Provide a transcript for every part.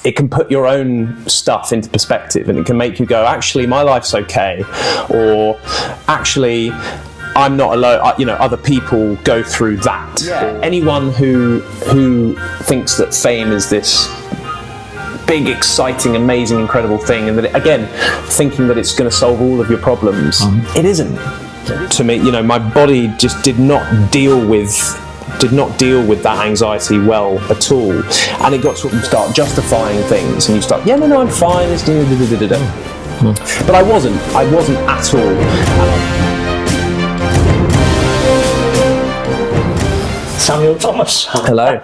it can put your own stuff into perspective, and it can make you go, actually, my life's okay, or actually, I'm not alone. Other people go through that. Yeah. Anyone who thinks that fame is this big, exciting, amazing, incredible thing, and that again, thinking that it's going to solve all of your problems, it isn't. To me, my body just did not deal with that anxiety well at all, and it got to start justifying things, and you start, no, I'm fine. It's but I wasn't at all. Samuel Thomas. Hello.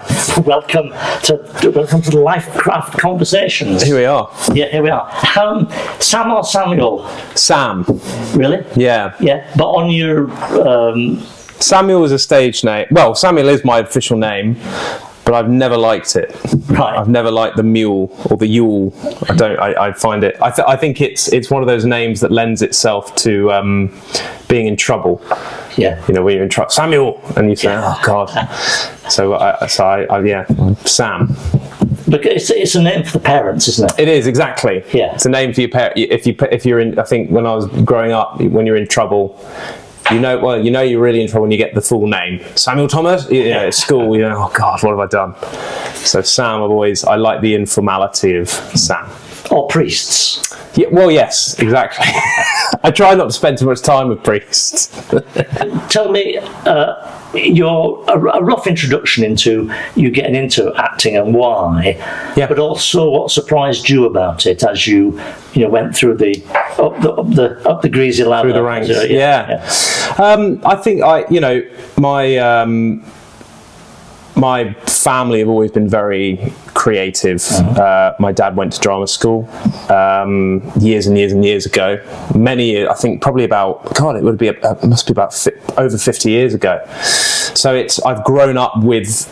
Welcome to the Lifecraft Conversations. Here we are. Yeah, here we are. Sam or Samuel? Sam. Really? Yeah. Yeah, but on your... Samuel is a stage name. Well, Samuel is my official name, but I've never liked it. Right. I've never liked the mule or the Yule. I find it. I think it's one of those names that lends itself to being in trouble. Yeah. When you're in trouble, Samuel, and you say, "Oh God." So Sam. But it's a name for the parents, isn't it? It is, exactly. Yeah. It's a name for your parents. If you're in, I think when I was growing up, when you're in trouble, you're really in trouble when you get the full name. Samuel Thomas, at school, oh God, what have I done? So Sam, I like the informality of Sam. Or priests. Yeah, well, yes, exactly. I try not to spend too much time with priests. Tell me a rough introduction into you getting into acting and why, but also what surprised you about it as you went through up the greasy ladder through the ranks. I think my family have always been very creative. My dad went to drama school years and years and years ago. Many years, I think probably about, God, it must be about over 50 years ago. So I've grown up with,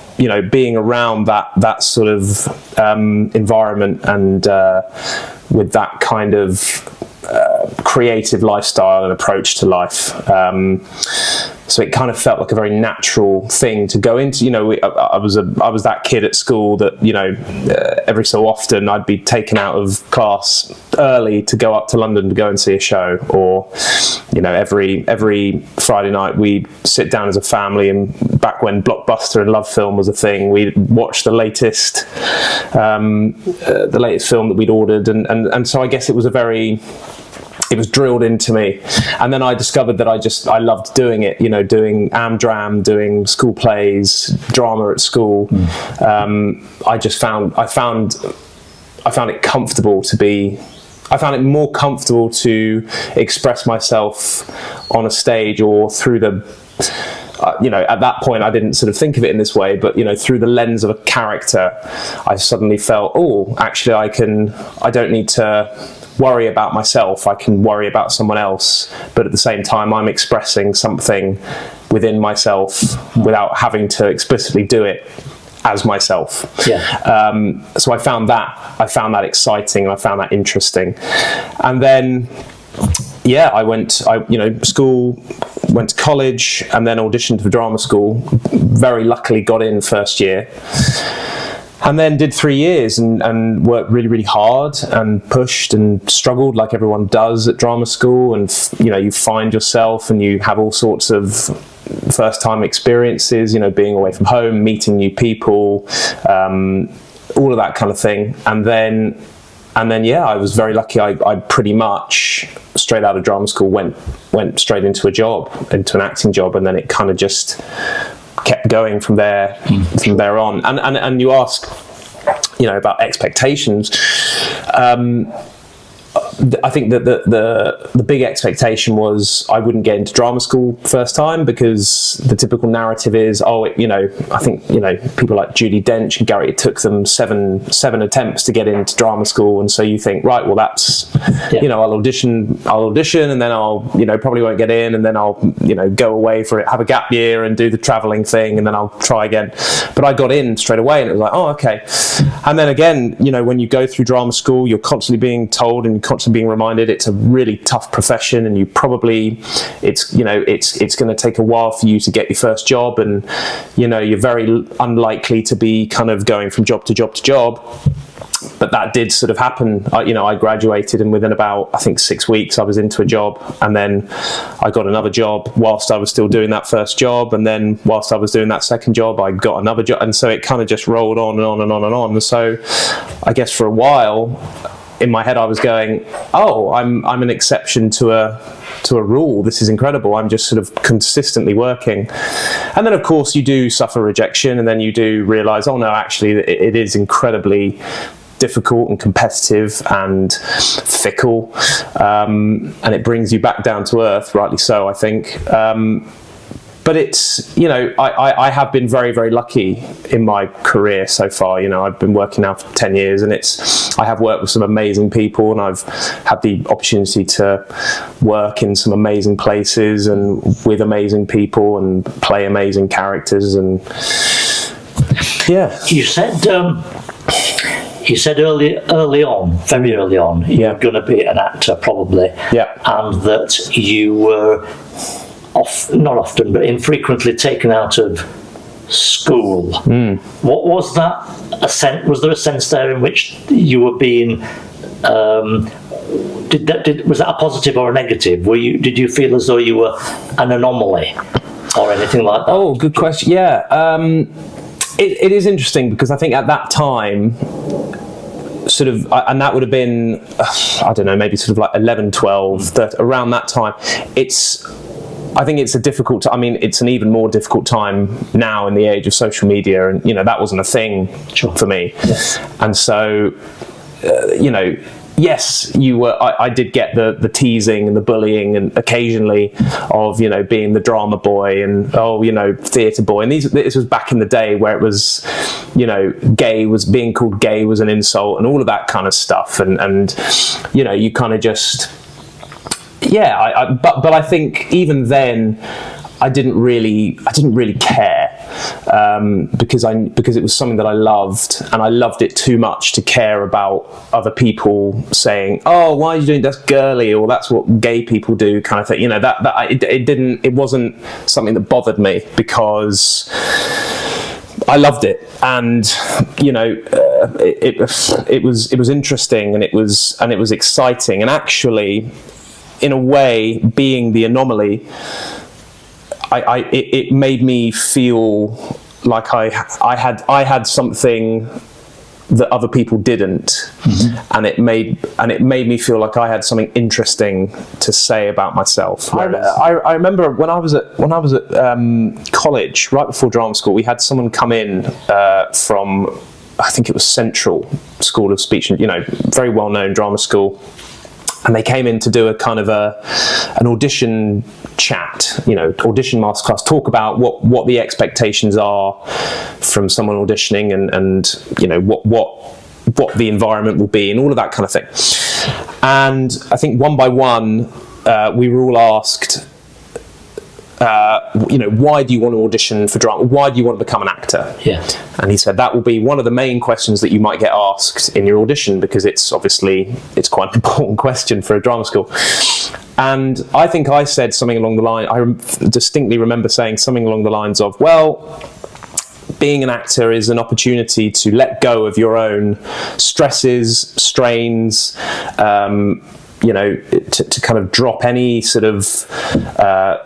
being around that sort of environment and with that kind of creative lifestyle and approach to life. So it kind of felt like a very natural thing to go into. I was that kid at school that every so often I'd be taken out of class early to go up to London to go and see a show, or every Friday night we'd sit down as a family, and back when Blockbuster and Love Film was a thing, we'd watch the latest film that we'd ordered, and so I guess it was drilled into me. And then I discovered that I loved doing it, doing Amdram, doing school plays, drama at school. I found it comfortable I found it more comfortable to express myself on a stage or through at that point I didn't sort of think of it in this way, but through the lens of a character, I suddenly felt, actually I don't need to worry about myself, I can worry about someone else, but at the same time I'm expressing something within myself without having to explicitly do it as myself. So I found that exciting, and I found that interesting. And then I went to college, and then auditioned for drama school. Very luckily got in first year. And then did 3 years and worked really, really hard and pushed and struggled like everyone does at drama school. And, you find yourself and you have all sorts of first time experiences, being away from home, meeting new people, all of that kind of thing. And then, I was very lucky. I pretty much straight out of drama school went straight into an acting job. And then it kind of just kept going from there on. And you ask, about expectations. I think that the big expectation was I wouldn't get into drama school first time, because the typical narrative is, I think people like Judi Dench and Gary, it took them seven attempts to get into drama school, and so you think, right, well that's I'll audition, and then I'll probably won't get in, and then I'll go away for it, have a gap year and do the travelling thing, and then I'll try again. But I got in straight away, and it was like, oh, okay. And then again, when you go through drama school, you're constantly being told and constantly being reminded it's a really tough profession, and it's going to take a while for you to get your first job, and you're very unlikely to be kind of going from job to job to job. but that did sort of happen. I graduated, and within about, I think, 6 weeks, I was into a job, and then I got another job whilst I was still doing that first job, and then whilst I was doing that second job, I got another job, and so it kind of just rolled on and on and on and on. And so, I guess for a while, in my head, I was going, "Oh, I'm an exception to a rule. This is incredible. I'm just sort of consistently working." And then, of course, you do suffer rejection, and then you do realise, oh no, actually, it is incredibly difficult and competitive and fickle, and it brings you back down to earth, rightly so, I think. But it's, I have been very, very lucky in my career so far. I've been working now for 10 years, and I have worked with some amazing people, and I've had the opportunity to work in some amazing places and with amazing people and play amazing characters. And yeah. You said early on, very early on, you're going to be an actor probably, and that you were not often, but infrequently taken out of school. What was that? Was there a sense there in which you were being? Was that a positive or a negative? Did you feel as though you were an anomaly or anything like that? Oh, good question. Yeah, it is interesting because I think at that time, sort of, and that would have been, I don't know, maybe sort of like 11, 12, 13, around that time. I think it's it's an even more difficult time now in the age of social media, and that wasn't a thing for me. Yes. And so, yes, I did get the teasing and the bullying, and occasionally of being the drama boy and theatre boy. And this was back in the day where it was, being called gay was an insult and all of that kind of stuff. And you kind of just. Yeah, but I think even then I didn't really care, because it was something that I loved, and I loved it too much to care about other people saying, "Oh, why are you doing that's girly," or "That's what gay people do," kind of thing. It wasn't something that bothered me because I loved it, and it was interesting, and it was exciting, and actually, in a way, being the anomaly, it made me feel like I had something that other people didn't, and it made me feel like I had something interesting to say about myself. I remember when I was at college, right before drama school, we had someone come in from, I think it was Central School of Speech, and very well known drama school. And they came in to do a kind of an audition chat, audition masterclass, talk about what the expectations are from someone auditioning, and what the environment will be, and all of that kind of thing. And I think one by one, we were all asked, why do you want to audition for drama? Why do you want to become an actor? Yeah. And he said that will be one of the main questions that you might get asked in your audition, because it's quite an important question for a drama school. And I think I said something along the line, I distinctly remember saying something along the lines of, well, being an actor is an opportunity to let go of your own stresses, strains, to kind of drop any sort of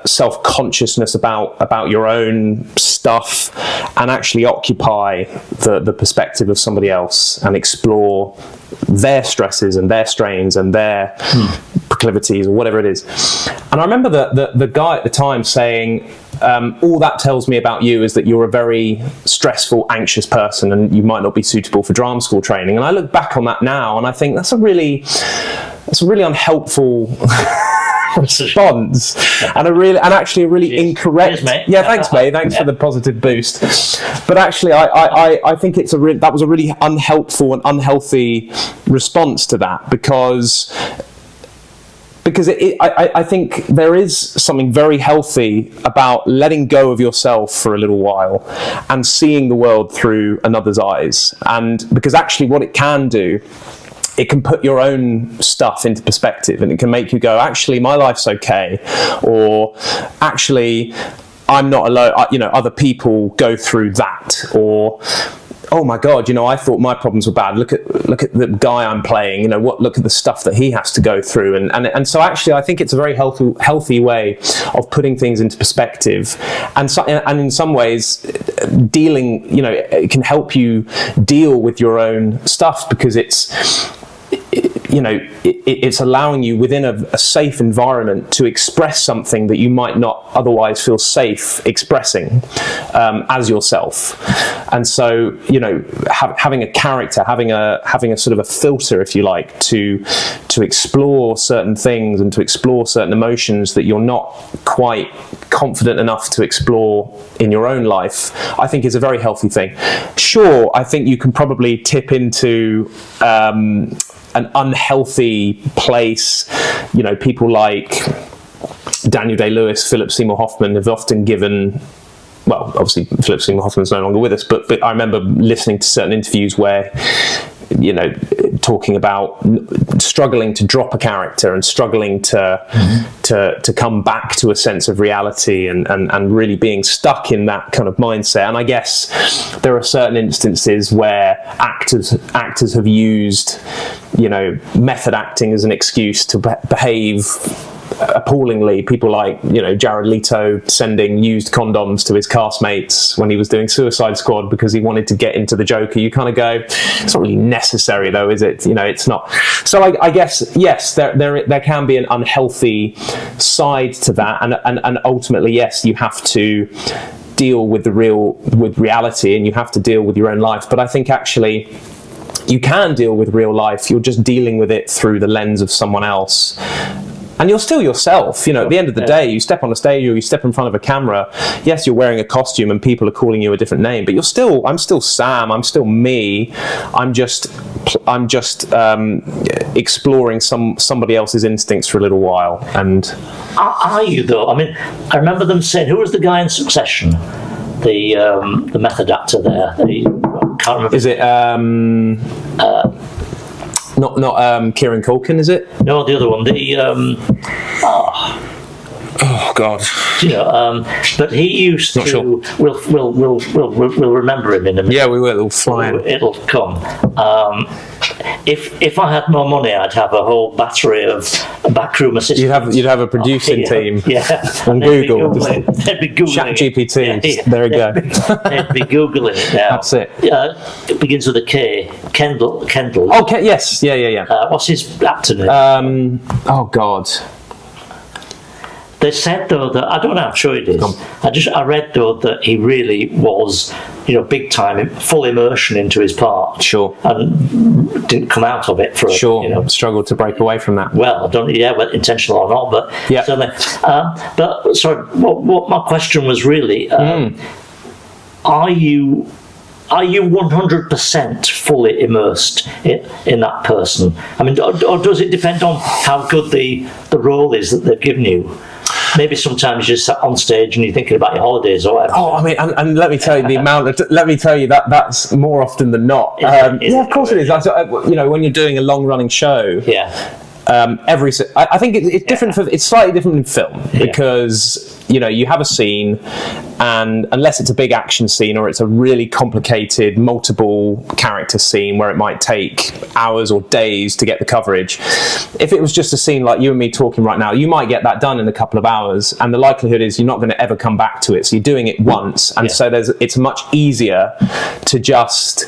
self-consciousness about your own stuff, and actually occupy the perspective of somebody else and explore their stresses and their strains and their proclivities, or whatever it is. And I remember the guy at the time saying, all that tells me about you is that you're a very stressful, anxious person, and you might not be suitable for drama school training. And I look back on that now, and I think that's a really unhelpful response, and actually a really incorrect. Cheers, mate. Yeah, thanks, mate. Thanks for the positive boost. But actually, I think that was a really unhelpful and unhealthy response to that, because I think there is something very healthy about letting go of yourself for a little while and seeing the world through another's eyes, and because actually what it can do, it can put your own stuff into perspective, and it can make you go, actually, my life's okay, or actually, I'm not alone. Other people go through that, or oh my God, I thought my problems were bad. Look at the guy I'm playing. Look at the stuff that he has to go through. And so actually, I think it's a very healthy way of putting things into perspective. And in some ways, dealing, it can help you deal with your own stuff, because it's allowing you within a safe environment to express something that you might not otherwise feel safe expressing as yourself. And so, having a character, having a sort of a filter, if you like, to explore certain things and to explore certain emotions that you're not quite confident enough to explore in your own life, I think is a very healthy thing. Sure, I think you can probably tip into an unhealthy place. People like Daniel Day-Lewis, Philip Seymour Hoffman have often given, well, obviously Philip Seymour Hoffman's no longer with us, but I remember listening to certain interviews where, talking about struggling to drop a character and struggling to come back to a sense of reality and really being stuck in that kind of mindset. And I guess there are certain instances where actors have used, method acting as an excuse to behave appallingly. People like Jared Leto sending used condoms to his castmates when he was doing Suicide Squad because he wanted to get into the Joker. You kind of go, it's not really necessary though, is it? It's not. So I guess yes, there can be an unhealthy side to that, and ultimately yes, you have to deal with reality, and you have to deal with your own life. But I think actually you can deal with real life. You're just dealing with it through the lens of someone else. And you're still yourself, at the end of the day, you step on a stage or you step in front of a camera. Yes, you're wearing a costume and people are calling you a different name, but I'm still Sam, I'm still me. I'm just exploring somebody else's instincts for a little while. And are you though? I mean, I remember them saying, who was the guy in Succession? The method actor there. I can't remember. Is it not Kieran Culkin, is it? No, the other one. Oh God. But he used not to. Sure. We'll remember him in a minute. Yeah, we will. It'll fly. It'll come. If I had more money, I'd have a whole battery of backroom assistants. You'd have a producing team. Yeah. On Google. They'd be Googling. Chat GPT. Yeah. There you go. They'd be Googling it now. That's it. It begins with a K. Kendall. Oh, yes. Yeah. What's his actor name? Oh God. They said though that, I don't know, I'm sure it is. I read though that he really was, big time, full immersion into his part. Sure. And didn't come out of it for struggled to break away from that. Well, I don't, whether intentional or not, but yeah. Certainly. But sorry, what my question was really, are you 100% fully immersed in that person? I mean, or does it depend on how good the role is that they've given you? Maybe sometimes you're sat on stage and you're thinking about your holidays or whatever. Oh, I mean, and let me tell you that's more often than not. Of course it is. When you're doing a long-running show. Yeah. I think it's different. It's slightly different in film because you have a scene, and unless it's a big action scene or it's a really complicated multiple character scene where it might take hours or days to get the coverage, if it was just a scene like you and me talking right now, you might get that done in a couple of hours, and the likelihood is you're not going to ever come back to it. So you're doing it once, and so it's much easier to just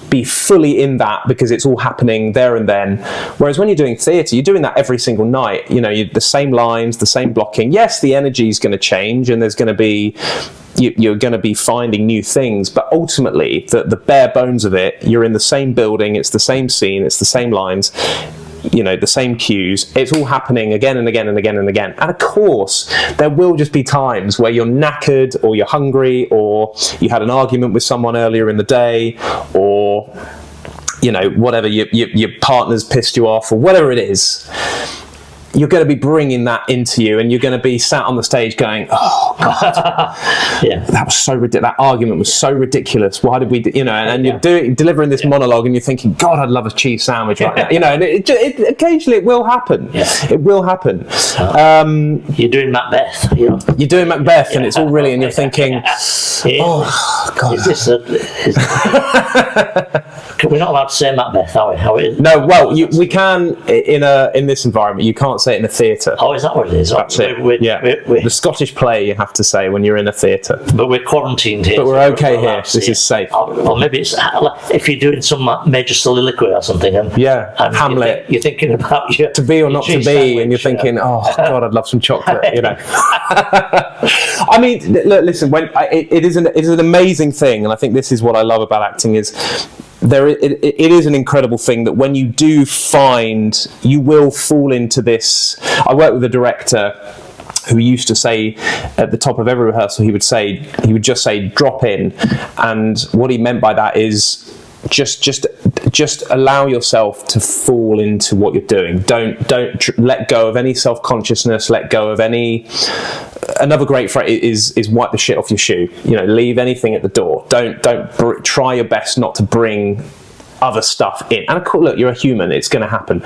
be fully in that because it's all happening there and then. Whereas when you're doing theatre, you're doing that every single night. The same lines, the same blocking. Yes, the energy is going to change, and there's going to be you're going to be finding new things, but ultimately the bare bones of it, you're in the same building, it's the same scene, it's the same lines, the same cues. It's all happening again and again and again and again. And of course, there will just be times where you're knackered, or you're hungry, or you had an argument with someone earlier in the day, or whatever, your partner's pissed you off, or whatever it is. you're going to be bringing that into you, and you're going to be sat on the stage going, "Oh God, that was so ridiculous. That argument was so ridiculous. Why did we, And you're delivering this monologue, and you're thinking, God, I'd love a cheese sandwich right now, And occasionally it will happen. Yeah. It will happen. You're doing Macbeth. You're doing Macbeth, and it's all really, and you're thinking, oh God, is this we're not allowed to say Macbeth, are we? No, well, we can in this environment. You can't say it in a theatre. Oh, is that what it is? That's it. The Scottish play you have to say when you're in a theatre. But we're quarantined here. But we're okay here. This is safe. Or maybe it's if you're doing some major soliloquy or something. And Hamlet. You're thinking about your to be or not to be, sandwich, and you're thinking, oh God, I'd love some chocolate. I mean, listen. When it is an amazing thing, and I think this is what I love about acting is. It is an incredible thing that when you do find, you will fall into this. I work with a director who used to say at the top of every rehearsal, he would just say drop in, and what he meant by that is just allow yourself to fall into what you're doing. Don't let go of any self-consciousness. Let go of any. Another great phrase is wipe the shit off your shoe. Leave anything at the door. Don't try your best not to bring other stuff in. And of course, look, you're a human. It's going to happen.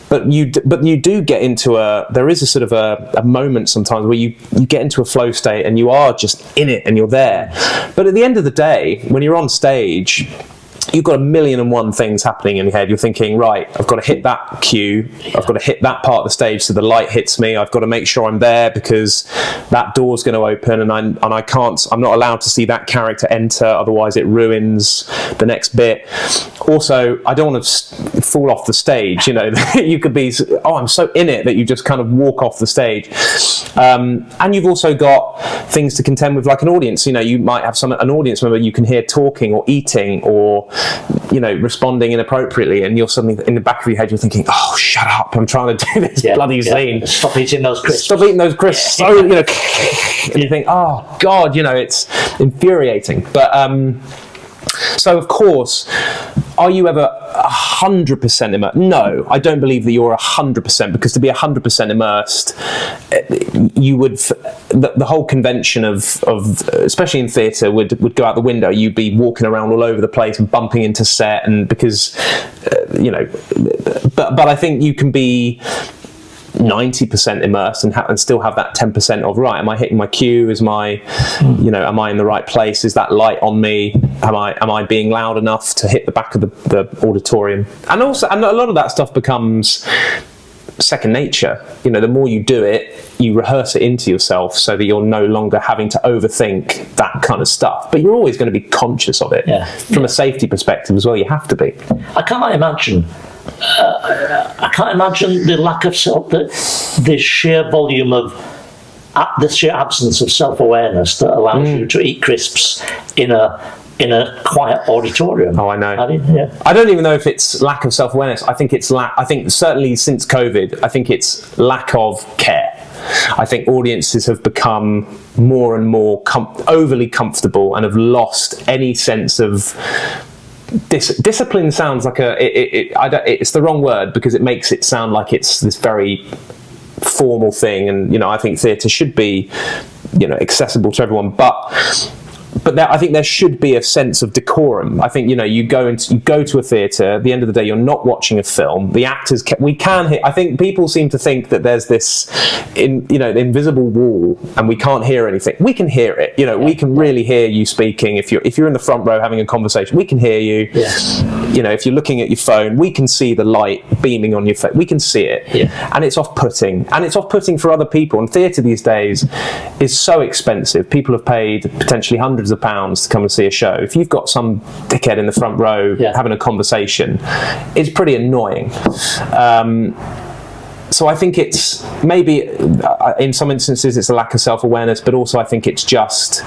But you do get into there is a sort of a moment sometimes where you get into a flow state and you are just in it and you're there. But at the end of the day, when you're on stage, you've got 1,000,001 things happening in your head. You're thinking, right, I've got to hit that cue. I've got to hit that part of the stage so the light hits me. I've got to make sure I'm there because that door's going to open, and I'm not allowed to see that character enter. Otherwise, it ruins the next bit. Also, I don't want to fall off the stage. You could be, I'm so in it that you just kind of walk off the stage. And you've also got things to contend with, like an audience. You might have an audience member you can hear talking or eating or responding inappropriately, and you're suddenly in the back of your head you're thinking, oh, shut up, I'm trying to do this bloody scene. Stop eating those crisps. So and you think, oh God, it's infuriating. But so of course, are you ever 100% immersed? No, I don't believe that you're 100%, because to be 100% immersed, you would the whole convention of especially in theatre would go out the window. You'd be walking around all over the place and bumping into set, and because but I think you can be 90% immersed and still have that 10% of, right, am I hitting my cue? Am I in the right place? Is that light on me? Am I being loud enough to hit the back of the auditorium? And a lot of that stuff becomes second nature. The more you do it, you rehearse it into yourself so that you're no longer having to overthink that kind of stuff. But you're always going to be conscious of it. From a safety perspective as well, you have to be. I can't imagine the lack of the sheer volume of the sheer absence of self-awareness that allows you to eat crisps in a quiet auditorium. Oh, I know. I don't even know if it's lack of self-awareness. I think it's I think certainly since COVID, I think it's lack of care. I think audiences have become more and more overly comfortable and have lost any sense of discipline. Sounds like it's the wrong word, because it makes it sound like it's this very formal thing, and I think theatre should be accessible to everyone, but I think there should be a sense of decorum. I think you go to a theatre. At the end of the day, you're not watching a film. The actors we can hear. I think people seem to think that there's this invisible wall and we can't hear anything. We can hear it. We can really hear you speaking. If you're in the front row having a conversation, we can hear you. If you're looking at your phone, we can see the light beaming on your face. We can see it. And it's off-putting. And it's off-putting for other people. And theatre these days is so expensive. People have paid potentially hundreds of pounds to come and see a show. If you've got some dickhead in the front row having a conversation, it's pretty annoying. So I think it's maybe in some instances it's a lack of self-awareness, but also I think it's just,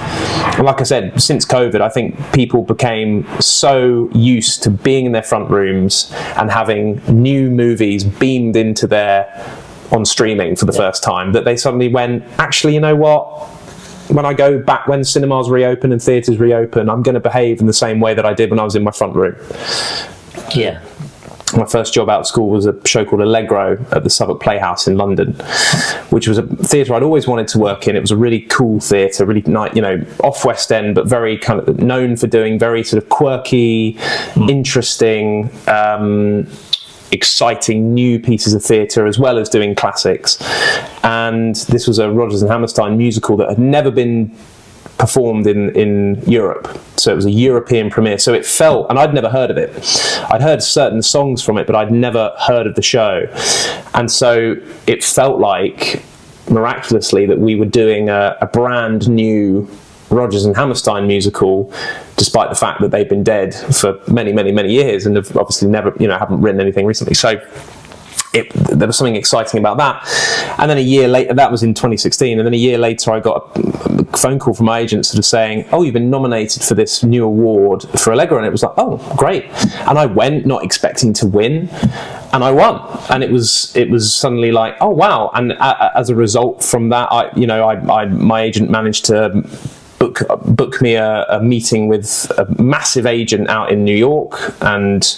like I said, since COVID, I think people became so used to being in their front rooms and having new movies beamed into on streaming for the first time, that they suddenly went, actually, you know what? When I go back, when cinemas reopen and theatres reopen, I'm going to behave in the same way that I did when I was in my front room. my first job out of school was a show called Allegro at the Southwark Playhouse in London, which was a theatre I'd always wanted to work in. It was a really cool theatre, really nice, off West End, but very kind of known for doing very sort of quirky, interesting, exciting new pieces of theatre, as well as doing classics. And this was a Rodgers and Hammerstein musical that had never been performed in Europe, so it was a European premiere. So it felt, and I'd never heard of it. I'd heard certain songs from it, but I'd never heard of the show, and so it felt like, miraculously, that we were doing a brand new Rodgers and Hammerstein musical, despite the fact that they've been dead for many, many, many years and have obviously never, haven't written anything recently. So there was something exciting about that. And then a year later, that was in 2016, and then a year later I got a phone call from my agent sort of saying, oh, you've been nominated for this new award for Allegro. And it was like, oh, great. And I went not expecting to win, and I won. And it was suddenly like, oh, wow. And as a result from that, my agent managed to book me a meeting with a massive agent out in New York, and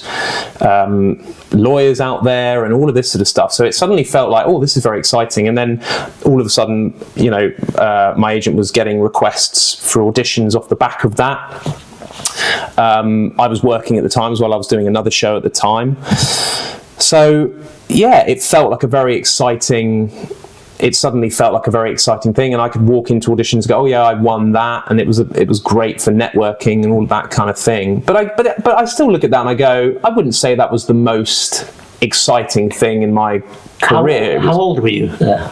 lawyers out there, and all of this sort of stuff. So it suddenly felt like, oh, this is very exciting. And then all of a sudden, my agent was getting requests for auditions off the back of that. I was working at the time as well. I was doing another show at the time. So yeah, it felt like a very exciting. It suddenly felt like a very exciting thing, and I could walk into auditions and go, oh yeah, I won that, and it was great for networking and all of that kind of thing. But I still look at that and I go, I wouldn't say that was the most exciting thing in my career. How old were you there?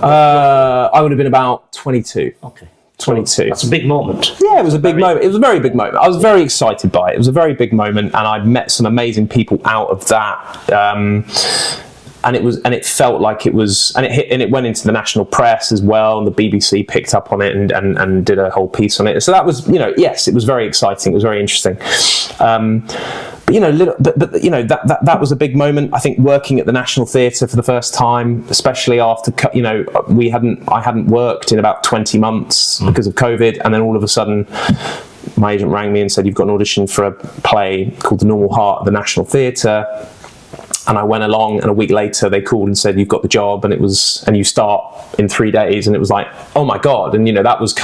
I would have been about 22. Okay. 22. That's a big moment. Yeah, it was a big moment. It was a very big moment. I was very excited by it. It was a very big moment, and I'd met some amazing people out of that. And it felt like it was, and it went into the national press as well, and the BBC picked up on it and did a whole piece on it. So that was, yes, it was very exciting. It was very interesting. That was a big moment. I think working at the National Theatre for the first time, especially after, I hadn't worked in about 20 months because of COVID, and then all of a sudden, my agent rang me and said, you've got an audition for a play called The Normal Heart at the National Theatre. And I went along, and a week later they called and said, you've got the job, and you start in 3 days. And it was like, oh my God. And, that was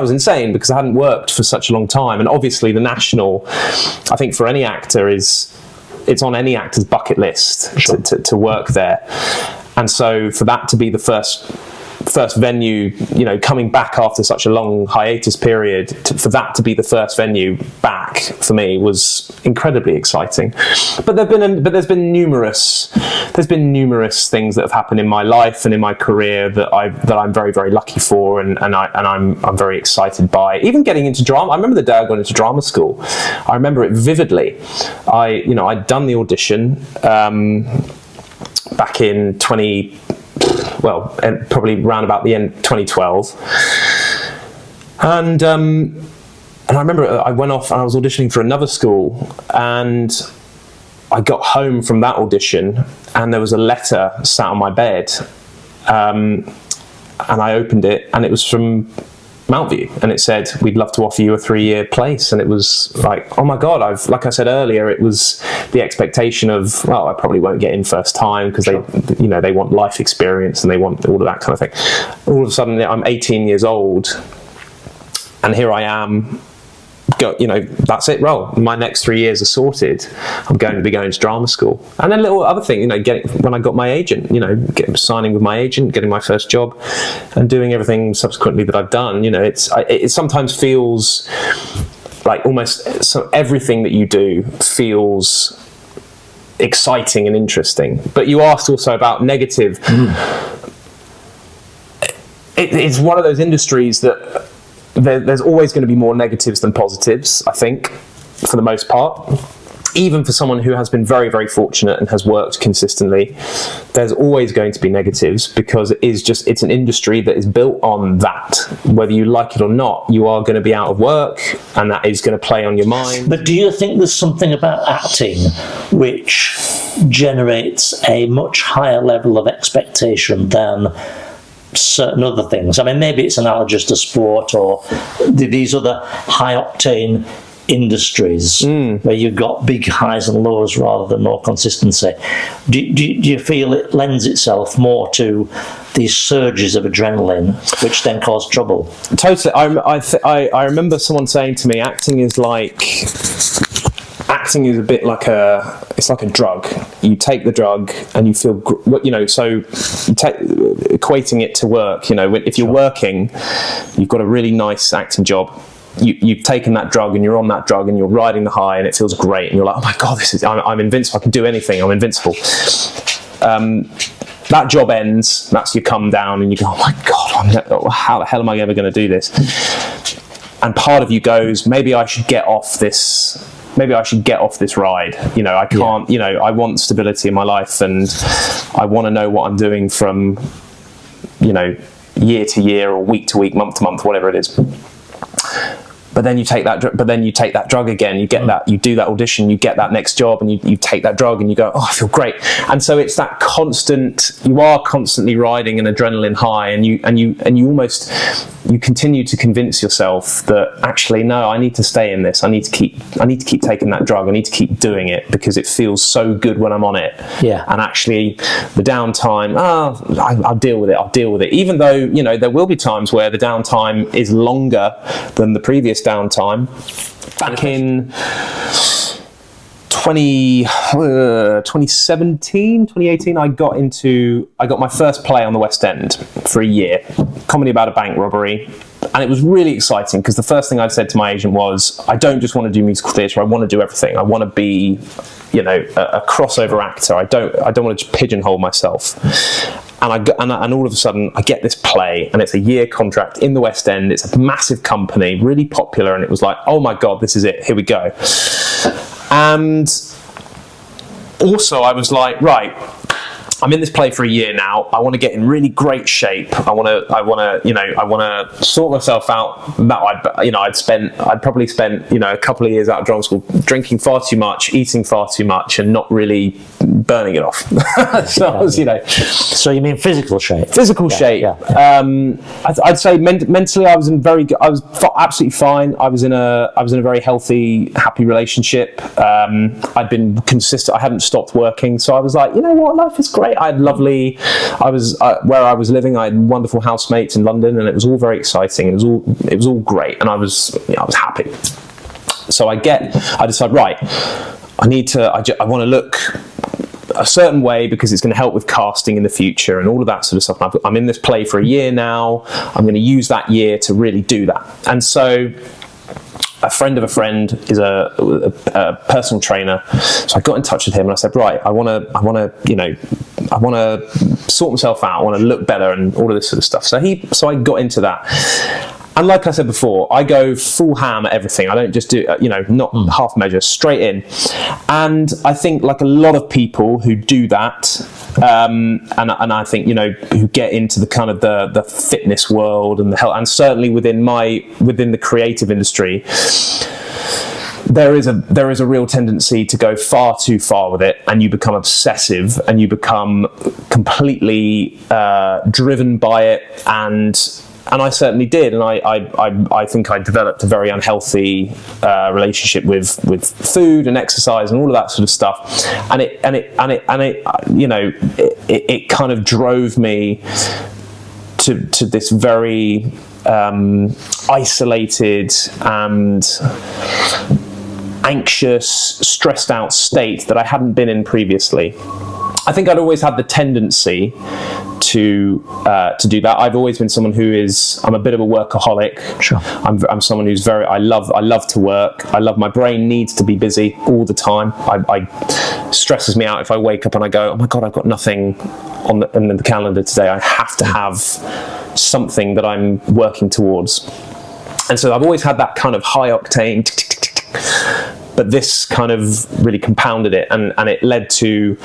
insane, because I hadn't worked for such a long time. And obviously the National, I think for any actor it's on any actor's bucket list. Sure. to work there. And so for that to be the first venue, coming back after such a long hiatus period, for that to be the first venue back for me was incredibly exciting. But there's been numerous things that have happened in my life and in my career that I'm very, very lucky for, and I'm very excited by. Even getting into drama, I remember the day I got into drama school. I remember it vividly. I'd done the audition back in probably around about the end 2012, and I remember I went off and I was auditioning for another school, and I got home from that audition and there was a letter sat on my bed, and I opened it, and it was from Mountview, and it said, we'd love to offer you a 3-year place. And it was like, oh my God, like I said earlier, it was the expectation of, well, I probably won't get in first time, because they want life experience and they want all of that kind of thing. All of a sudden I'm 18 years old, and here I am, that's it, roll. My next 3 years are sorted. I'm going to be going to drama school. And then little other thing, when I got my agent, signing with my agent, getting my first job, and doing everything subsequently that I've done, it sometimes feels like almost everything that you do feels exciting and interesting. But you asked also about negative. It's one of those industries that there's always going to be more negatives than positives, I think, for the most part. Even for someone who has been very, very fortunate and has worked consistently, there's always going to be negatives, because it's an industry that is built on that. Whether you like it or not, you are going to be out of work, and that is going to play on your mind. But do you think there's something about acting which generates a much higher level of expectation than certain other things? I mean, maybe it's analogous to sport or these other high-octane industries where you've got big highs and lows rather than more consistency. Do you feel it lends itself more to these surges of adrenaline, which then cause trouble? Totally. I remember someone saying to me, acting is a bit like it's like a drug. You take the drug and you feel, so you take, equating it to work, if you're working, you've got a really nice acting job. You've taken that drug and you're on that drug and you're riding the high and it feels great and you're like, oh my God, I'm invincible. I can do anything. I'm invincible. That job ends. That's you come down and you go, oh my God, how the hell am I ever going to do this? And part of you goes, maybe I should get off this ride. I can't, I want stability in my life and I want to know what I'm doing from, year to year or week to week, month to month, whatever it is. But then you take that drug again, you get that, you do that audition, you get that next job and you take that drug and you go, oh, I feel great. And so it's that you are constantly riding an adrenaline high and you continue to convince yourself that actually, no, I need to stay in this. I need to keep taking that drug. I need to keep doing it because it feels so good when I'm on it. Yeah. And actually the downtime, I'll deal with it. Even though, there will be times where the downtime is longer than the previous downtime. Back in 2017, 2018, I got my first play on the West End for a year, comedy about a bank robbery. And it was really exciting because the first thing I said to my agent was, I don't just want to do musical theatre, I want to do everything. I want to be, a crossover actor. I don't want to pigeonhole myself. And all of a sudden I get this play and it's a year contract in the West End. It's a massive company, really popular. And it was like, oh my God, this is it. Here we go. And also I was like, right, I'm in this play for a year now. I want to get in really great shape. I want to sort myself out. I'd probably spent, a couple of years out of drama school drinking far too much, eating far too much, and not really burning it off. So I was, So you mean physical shape? Physical shape. Yeah. I'd say mentally, I was in very good. I was absolutely fine. I was in a very healthy, happy relationship. I'd been consistent. I hadn't stopped working, so I was like, what, life is great. I had where I was living, I had wonderful housemates in London, and it was all very exciting. It was all great, and I was happy. So I decide, right, I want to look a certain way because it's going to help with casting in the future and all of that sort of stuff. I'm in this play for a year now. I'm going to use that year to really do that. And so a friend of a friend is a personal trainer, so I got in touch with him and I said, right, I want to sort myself out. I want to look better and all of this sort of stuff. So I got into that. And like I said before, I go full ham at everything. I don't just do, not half measure, straight in. And I think like a lot of people who do that, and I think, who get into the kind of the fitness world and the health, and certainly within the creative industry, there is a real tendency to go far too far with it, and you become obsessive and you become completely driven by it. And I certainly did, and I think I developed a very unhealthy relationship with food and exercise and all of that sort of stuff, and it kind of drove me to this very isolated and anxious, stressed out state that I hadn't been in previously. I think I'd always had the tendency to do that. I've always been someone I'm a bit of a workaholic. Sure. I'm someone who's I love to work. My brain needs to be busy all the time. I stresses me out if I wake up and I go, oh my God, I've got nothing on the calendar today. I have to have something that I'm working towards. And so I've always had that kind of high octane, but this kind of really compounded it, and it led to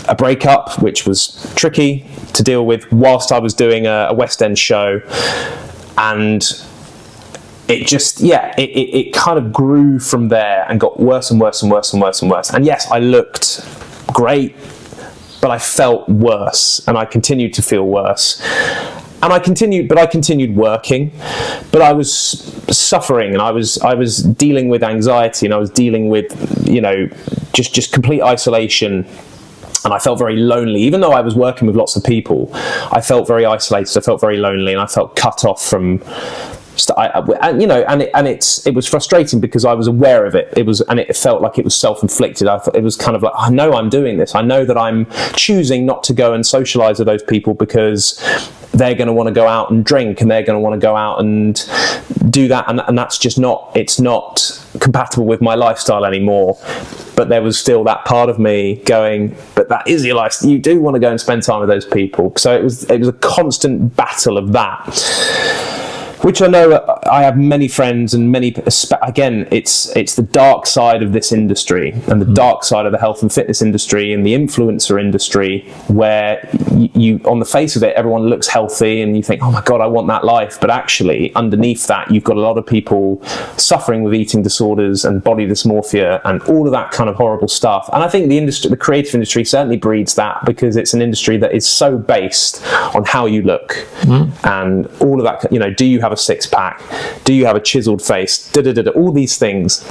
a breakup, which was tricky to deal with whilst I was doing a West End show. And it just, it kind of grew from there and got worse and worse and worse and worse and worse. And yes, I looked great, but I felt worse, and I continued to feel worse. I continued working, but I was suffering, and I was dealing with anxiety, and I was dealing with, just complete isolation. And I felt very lonely, even though I was working with lots of people. I felt very isolated. I felt very lonely, and I felt cut off from. It was frustrating because I was aware of it. It felt like it was self-inflicted. I thought it was kind of like, I know I'm doing this. I know that I'm choosing not to go and socialise with those people because they're going to want to go out and drink, and they're going to want to go out and do that, and that's just it's not compatible with my lifestyle anymore. But there was still that part of me going, but that is your life. You do want to go and spend time with those people. So it was a constant battle of that, which I know I have many friends and again, it's the dark side of this industry, and the dark side of the health and fitness industry and the influencer industry, where you on the face of it, everyone looks healthy and you think, oh my God, I want that life. But actually underneath that, you've got a lot of people suffering with eating disorders and body dysmorphia and all of that kind of horrible stuff. And I think the creative industry certainly breeds that, because it's an industry that is so based on how you look and all of that, do you have a six-pack? Do you have a chiseled face? All these things.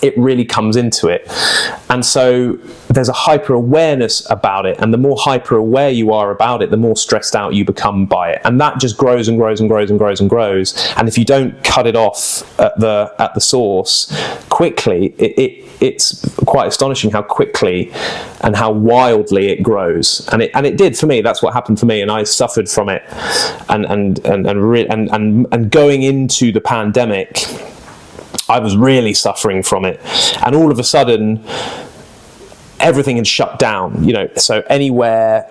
It really comes into it. And so there's a hyper awareness about it, and the more hyper aware you are about it, the more stressed out you become by it, and that just grows and grows and grows and grows and grows. And if you don't cut it off at the source quickly, it's quite astonishing how quickly and how wildly it grows. And it did for me. That's what happened for me, and I suffered from it. And going into the pandemic, I was really suffering from it, and all of a sudden everything had shut down, so anywhere,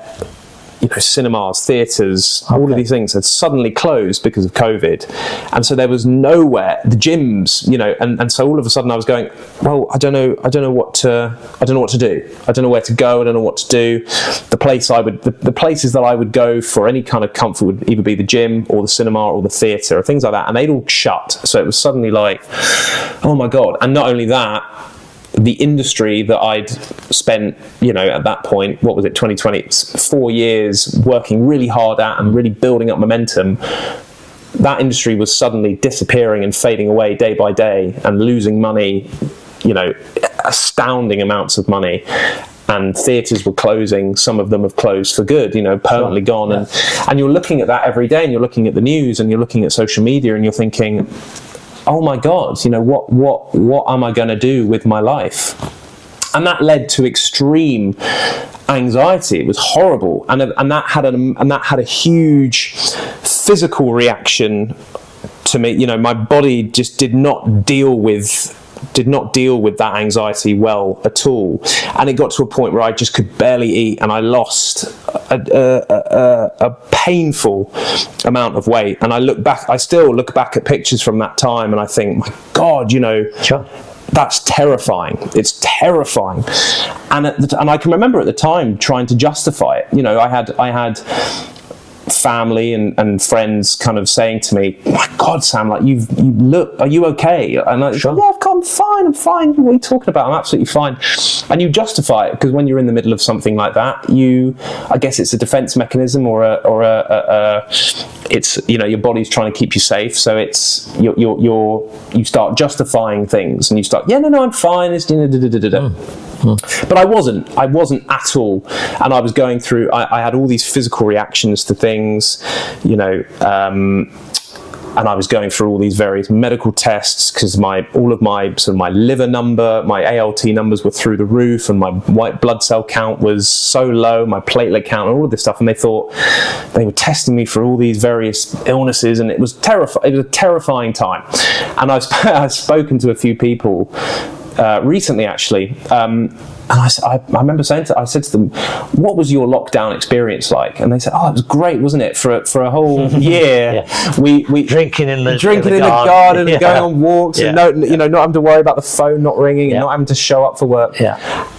cinemas, theatres, all of these things had suddenly closed because of COVID. And so there was nowhere, the gyms, and so all of a sudden I was going, well, I don't know what to do. I don't know where to go. I don't know what to do. The places that I would go for any kind of comfort would either be the gym or the cinema or the theatre or things like that. And they'd all shut. So it was suddenly like, oh my God. And not only that, the industry that I'd spent, at that point, what was it, 2020, 4 years working really hard at and really building up momentum, that industry was suddenly disappearing and fading away day by day and losing money, astounding amounts of money. And theatres were closing. Some of them have closed for good, permanently gone. Yeah. And you're looking at that every day, and you're looking at the news, and you're looking at social media, and you're thinking, oh my God, what am I going to do with my life? And that led to extreme anxiety. It was horrible, and that had a huge physical reaction to me. My body just did not deal with that anxiety well at all, and it got to a point where I just could barely eat, and I lost a painful amount of weight. And I still look back at pictures from that time, and I think, my God, Sure. That's terrifying. It's terrifying. And I can remember at the time trying to justify it. I had family and friends kind of saying to me, my God, Sam, like you look, are you okay? And I said, yeah, I'm fine. What are you talking about? I'm absolutely fine. And you justify it because when you're in the middle of something like that, I guess it's a defense mechanism or it's, your body's trying to keep you safe. So it's, you start justifying things, and you start, no, I'm fine. It's, But I wasn't at all, and I was going through. I had all these physical reactions to things, and I was going through all these various medical tests because all of my liver number, my ALT numbers were through the roof, and my white blood cell count was so low, my platelet count, and all of this stuff. And they were testing me for all these various illnesses, and it was terrifying. It was a terrifying time, and I've spoken to a few people recently, actually, and I remember I said to them, "What was your lockdown experience like?" And they said, "Oh, it was great, wasn't it? For a whole year, we drinking in the garden, and going on walks, and not having to worry about the phone not ringing, and not having to show up for work."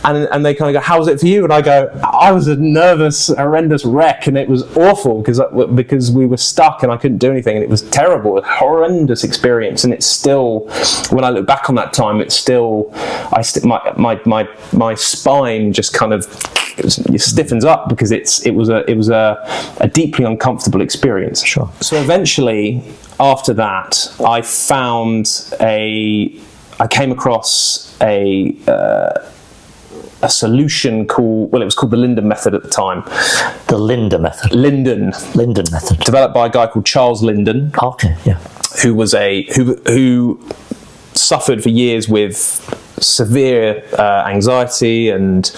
And they kind of go, "How was it for you?" And I go, "I was a nervous, horrendous wreck, and it was awful because we were stuck and I couldn't do anything, and it was terrible, a horrendous experience." And it's still, when I look back on that time, it's still, my spine just kind of stiffens up because it was a deeply uncomfortable experience. Sure. So eventually, after that, I came across a solution called the Linden method at the time. The Linden method. Linden method. Developed by a guy called Charles Linden. Okay, yeah. Who was who suffered for years with severe anxiety and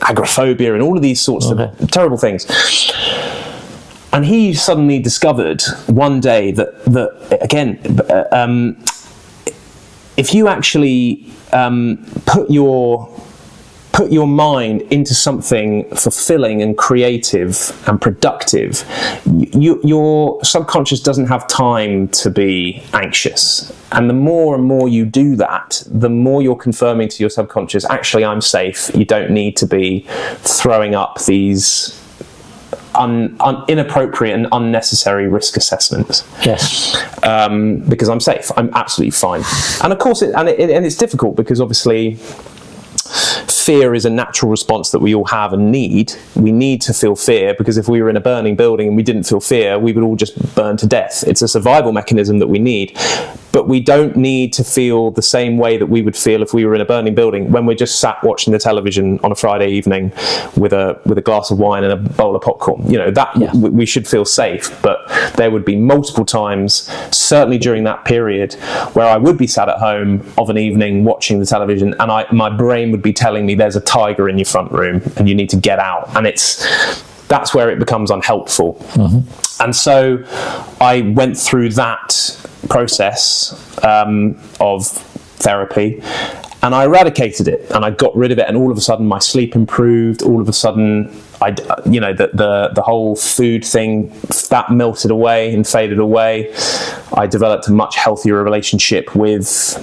agoraphobia and all of these sorts of terrible things. And he suddenly discovered one day that again, if you actually put your mind into something fulfilling and creative and productive, your subconscious doesn't have time to be anxious. And the more and more you do that, the more you're confirming to your subconscious, actually, I'm safe. You don't need to be throwing up these inappropriate and unnecessary risk assessments. Yes. Because I'm safe. I'm absolutely fine. And of course, it's difficult because obviously fear is a natural response that we all have and need. We need to feel fear because if we were in a burning building and we didn't feel fear, we would all just burn to death. It's a survival mechanism that we need. But we don't need to feel the same way that we would feel if we were in a burning building when we're just sat watching the television on a Friday evening with a glass of wine and a bowl of popcorn. We should feel safe. But there would be multiple times, certainly during that period, where I would be sat at home of an evening watching the television and my brain would be telling me there's a tiger in your front room and you need to get out. And that's where it becomes unhelpful. Mm-hmm. And so I went through that process of therapy and I eradicated it and I got rid of it, and all of a sudden my sleep improved. All of a sudden the whole food thing that melted away and faded away. I developed a much healthier relationship with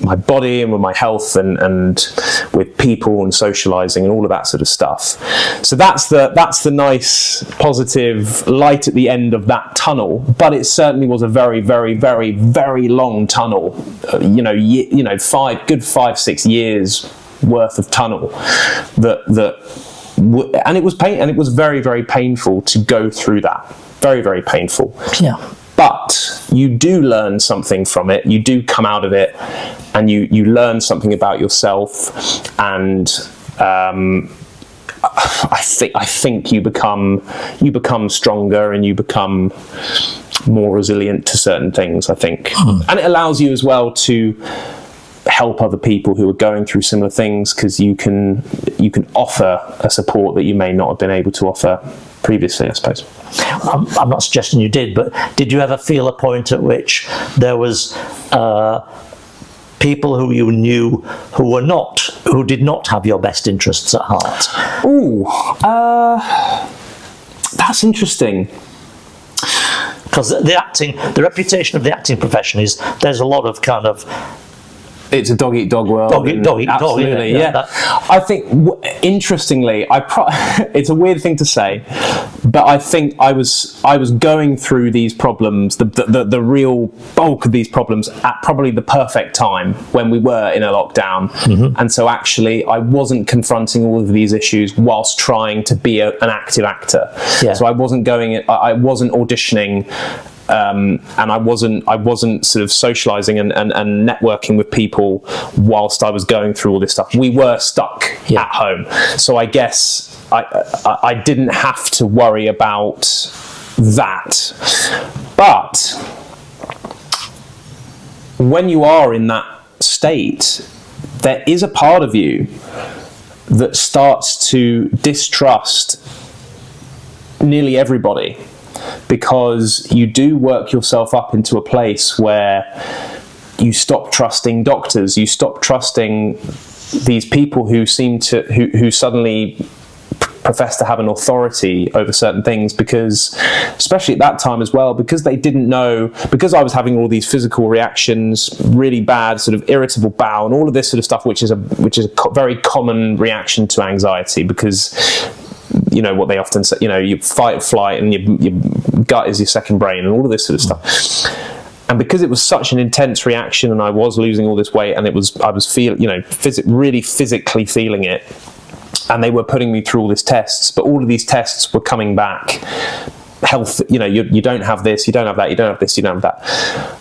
my body and with my health and with people and socializing and all of that sort of stuff. So that's the nice positive light at the end of that tunnel. But it certainly was a very, very, very, very long tunnel. 5-6 years worth of tunnel and it was pain, and it was very, very painful to go through that. Very, very painful. Yeah. But you do learn something from it. You do come out of it, and you learn something about yourself. And I think you become stronger, and you become more resilient to certain things. I think, and it allows you as well to help other people who are going through similar things, because you can offer a support that you may not have been able to offer previously, I suppose. I'm not suggesting you did, but did you ever feel a point at which there was people who you knew who did not have your best interests at heart? That's interesting. Because the reputation of the acting profession is there's a lot of kind of. It's a dog eat dog world. Dog eat dog. Absolutely, yeah. I think, interestingly, it's a weird thing to say, but I think I was going through these problems, the real bulk of these problems, at probably the perfect time when we were in a lockdown, and so actually I wasn't confronting all of these issues whilst trying to be an active actor. Yeah. So I wasn't auditioning. And I wasn't sort of socializing and networking with people whilst I was going through all this stuff. We were stuck at home, so I guess I didn't have to worry about that. But when you are in that state, there is a part of you that starts to distrust nearly everybody, because you do work yourself up into a place where you stop trusting doctors, you stop trusting these people who who suddenly profess to have an authority over certain things, because, especially at that time as well, because they didn't know, because I was having all these physical reactions, really bad sort of irritable bowel and all of this sort of stuff, which is a very common reaction to anxiety, because what they often say, you fight, flight, and your gut is your second brain, and all of this sort of stuff. And because it was such an intense reaction, and I was losing all this weight, and I was feeling, really physically feeling it, and they were putting me through all these tests, but all of these tests were coming back health, you don't have this, you don't have that, you don't have this, you don't have that.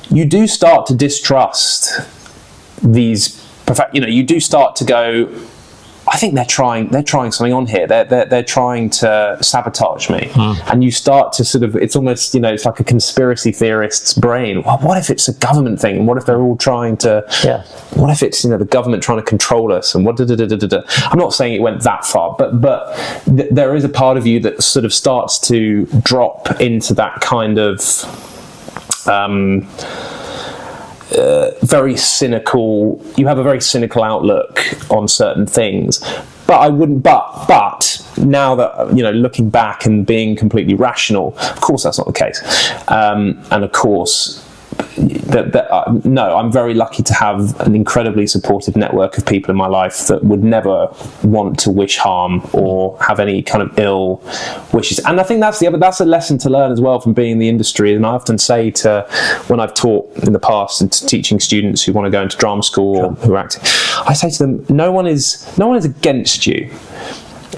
You do start to distrust these, you do start to go, I think they're trying something on here. They're trying to sabotage me. And you start to sort of, it's almost, it's like a conspiracy theorist's brain. Well, what if it's a government thing? And what if they're all trying to, what if it's, the government trying to control us? And what, I'm not saying it went that far, but there is a part of you that sort of starts to drop into that kind of, very cynical. You have a very cynical outlook on certain things, but I wouldn't. But now that looking back and being completely rational, of course that's not the case. And of course, no, I'm very lucky to have an incredibly supportive network of people in my life that would never want to wish harm or have any kind of ill wishes. And I think that's a lesson to learn as well from being in the industry. And I often say when I've taught in the past and teaching students who want to go into drama school or who are acting, I say to them, no one is against you.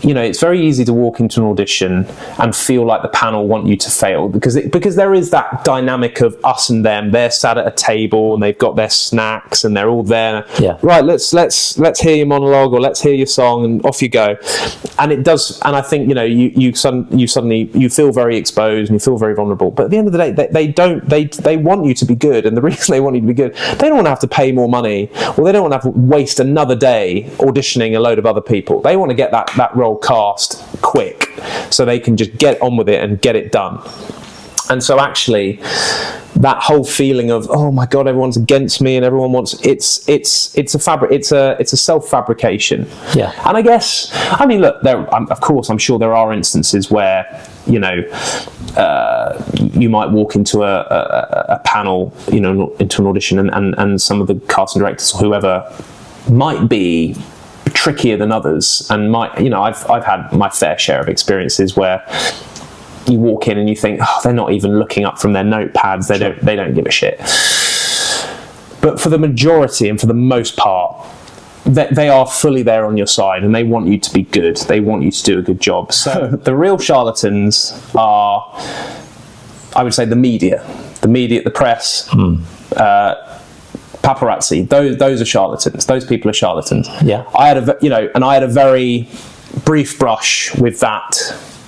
It's very easy to walk into an audition and feel like the panel want you to fail because there is that dynamic of us and them. They're sat at a table and they've got their snacks and they're all there. Yeah. Right, let's hear your monologue or let's hear your song and off you go. And it does. And I think you suddenly feel very exposed and you feel very vulnerable. But at the end of the day, they want you to be good, and the reason they want you to be good, they don't want to have to pay more money, or they don't want to have to waste another day auditioning a load of other people. They want to get that role cast quick so they can just get on with it and get it done. And so actually that whole feeling of, oh my god, everyone's against me and everyone wants, it's a self-fabrication. And I guess, look, of course I'm sure there are instances where you might walk into a panel, into an audition, and some of the casting directors or whoever might be trickier than others, and I've had my fair share of experiences where you walk in and you think, oh, they're not even looking up from their notepads, they don't give a shit. But for the majority and for the most part, they are fully there on your side, and they want you to be good, they want you to do a good job. So the real charlatans are, I would say, the media, the press, paparazzi. Those are charlatans. Those people are charlatans. I had a very brief brush with that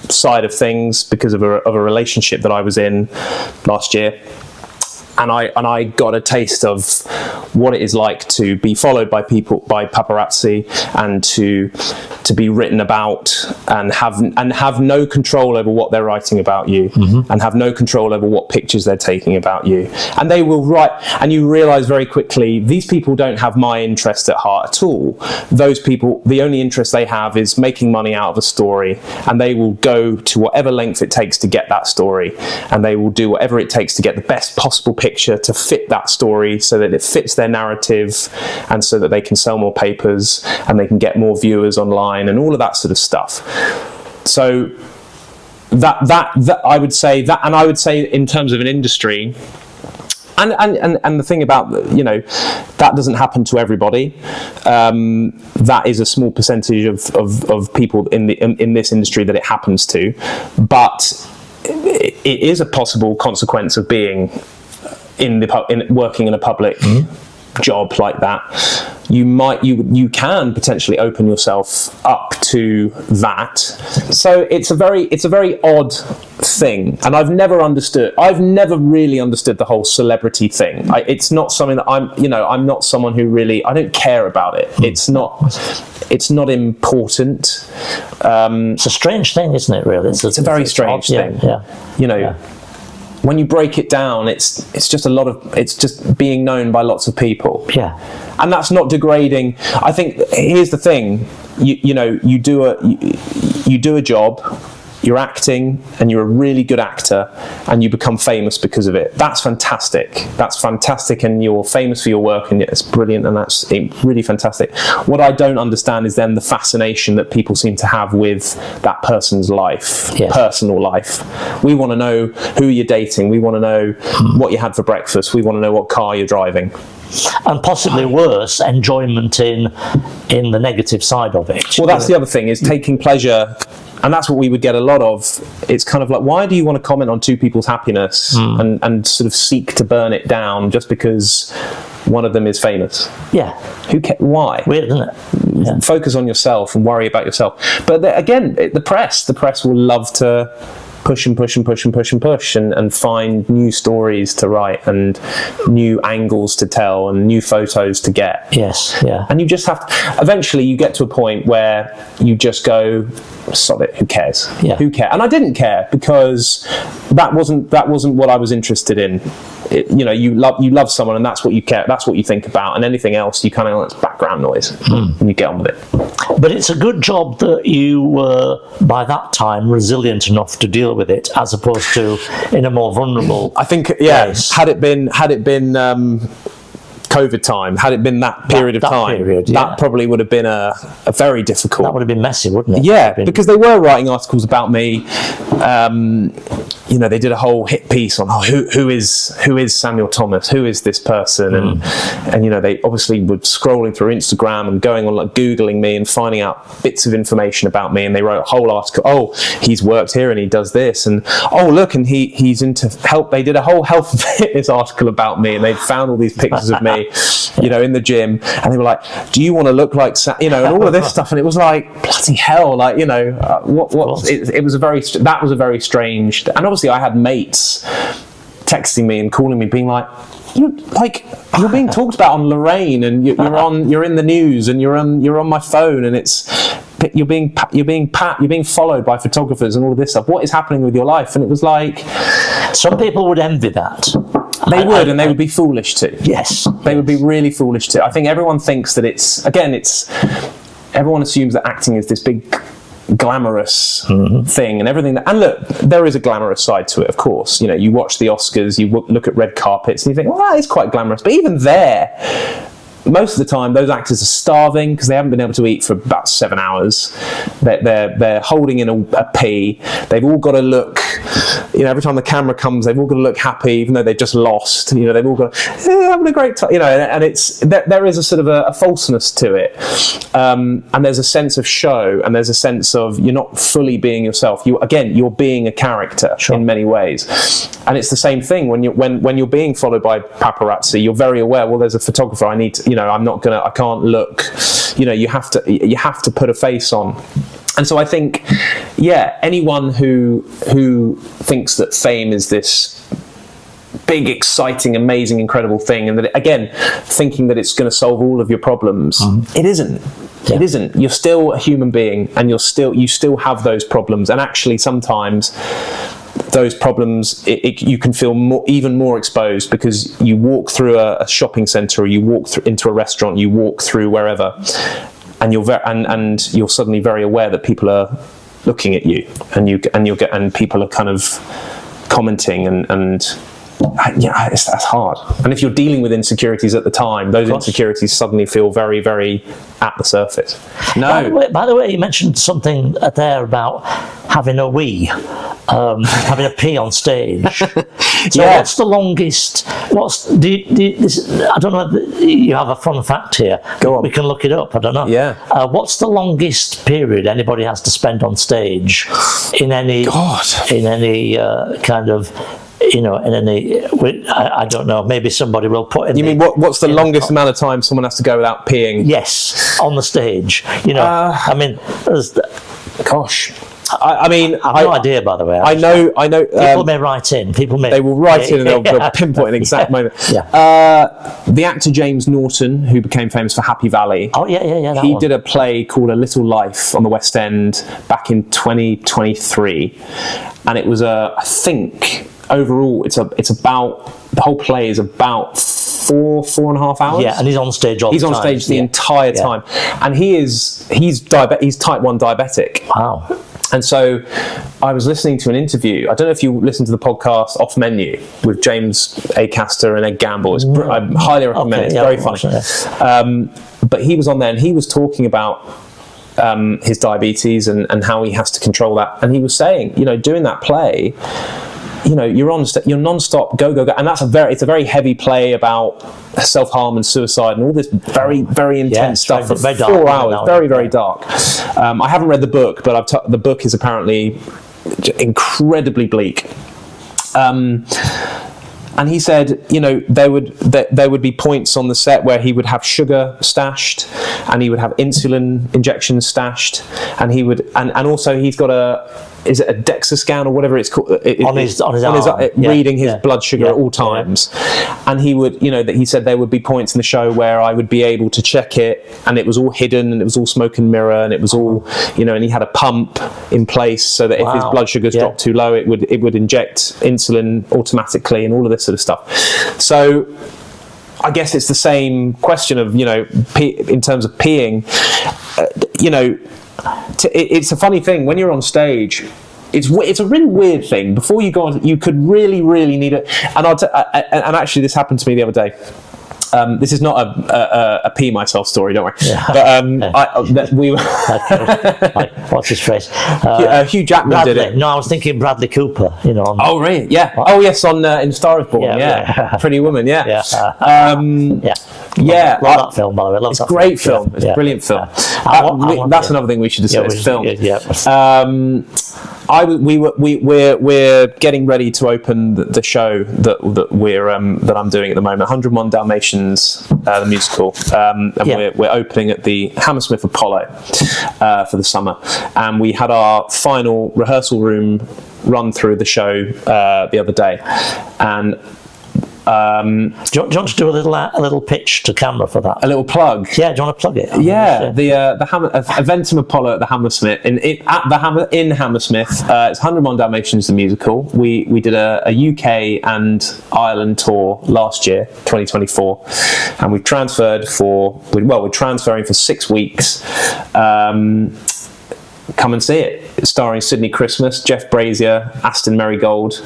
side of things because of a relationship that I was in last year, and I got a taste of what it is like to be followed by paparazzi and to be written about and have no control over what they're writing about you, and have no control over what pictures they're taking about you. And they will write, and you realize very quickly, these people don't have my interest at heart at all. Those people, the only interest they have is making money out of a story, and they will go to whatever length it takes to get that story, and they will do whatever it takes to get the best possible picture to fit that story so that it fits their narrative, and so that they can sell more papers and they can get more viewers online and all of that sort of stuff. So that I would say that, and I would say in terms of an industry, and the thing about, that doesn't happen to everybody. That is a small percentage of people in this industry that it happens to, but it is a possible consequence of being working in a public job like that. You can potentially open yourself up to that. So it's a very odd thing, and I've never really understood the whole celebrity thing. It's not something that I'm not someone who really, I don't care about it. It's not important. It's a strange thing, isn't it, really? It's a very strange thing. When you break it down, it's just being known by lots of people. And that's not degrading. I think here's the thing: you do a job. you're acting and you're a really good actor and you become famous because of it. That's fantastic. That's fantastic, and you're famous for your work, and it's brilliant, and that's really fantastic. What I don't understand is then the fascination that people seem to have with that person's life, personal life. We want to know who you're dating. We want to know what you had for breakfast. We want to know what car you're driving. And possibly worse, enjoyment in the negative side of it. Well, that's the other thing, is taking pleasure. And that's what we would get a lot of. It's kind of like, why do you want to comment on two people's happiness and sort of seek to burn it down just because one of them is famous? Yeah. Why? Weird, isn't it? Yeah. Focus on yourself and worry about yourself. But again, the press will love to push and find new stories to write and new angles to tell and new photos to get. Yes, yeah. And you just have to, eventually you get to a point where you just go, sod it, who cares? Yeah. Who cares? And I didn't care, because that wasn't what I was interested in. You love someone, and that's what you care, that's what you think about, and anything else you kind of, it's background noise, and you get on with it. But it's a good job that you were by that time resilient enough to deal with it, as opposed to in a more vulnerable I think place. had it been COVID time, had it been that period of time, that probably would have been a very difficult. That would have been messy, wouldn't it? Yeah, because they were writing articles about me. They did a whole hit piece on who is Samuel Thomas, who is this person, and they obviously were scrolling through Instagram and going on, like, Googling me and finding out bits of information about me, and they wrote a whole article. Oh, he's worked here and he does this, and oh look, and he's into health. They did a whole health and fitness article about me, and they found all these pictures of me, in the gym, and they were like, do you want to look like and all of this stuff, and it was like, bloody hell, like, what it was that was a very strange. And obviously I had mates texting me and calling me, being like, you're being talked about on Lorraine, and you're in the news, and you're on my phone, and you're being followed by photographers and all of this stuff. What is happening with your life? And it was like, some people would envy that. They would, and they would be foolish to. Yes. They would be really foolish to. I think everyone thinks that everyone assumes that acting is this big glamorous thing and everything. And look, there is a glamorous side to it, of course. You watch the Oscars, you look at red carpets, and you think, well, that is quite glamorous. But even there, most of the time, those actors are starving because they haven't been able to eat for about 7 hours. They're holding in a pee. They've all got to look, every time the camera comes, they've all got to look happy, even though they've just lost. They've all got having a great time. And it's there is a sort of a falseness to it, and there's a sense of show, and there's a sense of you're not fully being yourself. You're being a character in many ways, and it's the same thing when you're being followed by paparazzi. You're very aware. Well, there's a photographer. I need to. I can't look. You have to put a face on. And so I think, anyone who thinks that fame is this big, exciting, amazing, incredible thing, and that, again, thinking that it's going to solve all of your problems, it isn't. Yeah. It isn't. You're still a human being, and you still have those problems. And actually, sometimes those problems, you can feel even more exposed, because you walk through a shopping centre, or you walk into a restaurant, you walk through wherever, and you're suddenly very aware that people are looking at you, and people are kind of commenting, and that's hard. And if you're dealing with insecurities at the time, those insecurities suddenly feel very, very at the surface. No. By the way, you mentioned something there about having a wee, having a pee on stage. So what's the longest? I don't know. You have a fun fact here. Go on. We can look it up. I don't know. Yeah. What's the longest period anybody has to spend on stage in any kind of? I don't know, maybe somebody will put in. You mean what's the longest amount of time someone has to go without peeing? Yes, on the stage. Gosh. I mean, I have no idea, by the way. I know. People may write in. They will write in, and they'll pinpoint an exact moment. Yeah. The actor James Norton, who became famous for Happy Valley. Oh yeah. He did a play called A Little Life on the West End back in 2023, and it was I think overall it's about, the whole play is about 4.5 hours. Yeah, and he's on stage all the time. He's on stage the entire time, and he's type 1 diabetic. Wow. And so I was listening to an interview. I don't know if you listened to the podcast Off Menu with James Acaster and Ed Gamble. I highly recommend it. It's very funny. But he was on there and he was talking about his diabetes and how he has to control that. And he was saying, doing that play, you're non-stop go, and it's a very heavy play about self-harm and suicide and all this very, very intense stuff for 4 hours. Very, very dark. I haven't read the book, but the book is apparently incredibly bleak. And he said, there would be points on the set where he would have sugar stashed, and he would have insulin injections stashed, and he would, and also he's got is it a DEXA scan or whatever it's called? On his arm. Reading his blood sugar at all times. And he would, that he said there would be points in the show where I would be able to check it, and it was all hidden, and it was all smoke and mirror, and it was all, and he had a pump in place so that if his blood sugars dropped too low, it would inject insulin automatically, and all of this sort of stuff. So I guess it's the same question of, in terms of peeing, it's a funny thing when you're on stage. It's a really weird thing. Before you go on, you could really, really need it. And and actually, this happened to me the other day. This is not a pee myself story, don't worry. But we were. What's his face? Hugh Jackman Bradley. did it. No, I was thinking Bradley Cooper. Oh really? Yeah. Oh yes, on in Star is Born. Yeah. Pretty Woman. Yeah. Yeah. Love that film, by the way. It's a great film. It's a brilliant film. That's another thing we should discuss. Film. We're getting ready to open the show that I'm doing at the moment, 101 Dalmatians, the musical, and we're opening at the Hammersmith Apollo for the summer, and we had our final rehearsal room run through the show the other day, and do you want to do a little pitch to camera for that? A little plug? Yeah, do you want to plug it? Yeah, the Eventum Apollo at the Hammersmith in Hammersmith. It's 101 Dalmatians the musical. We did a UK and Ireland tour last year, 2024, and we're transferring for 6 weeks. Come and see it. It's starring Sydney Christmas, Jeff Brazier, Aston Marigold,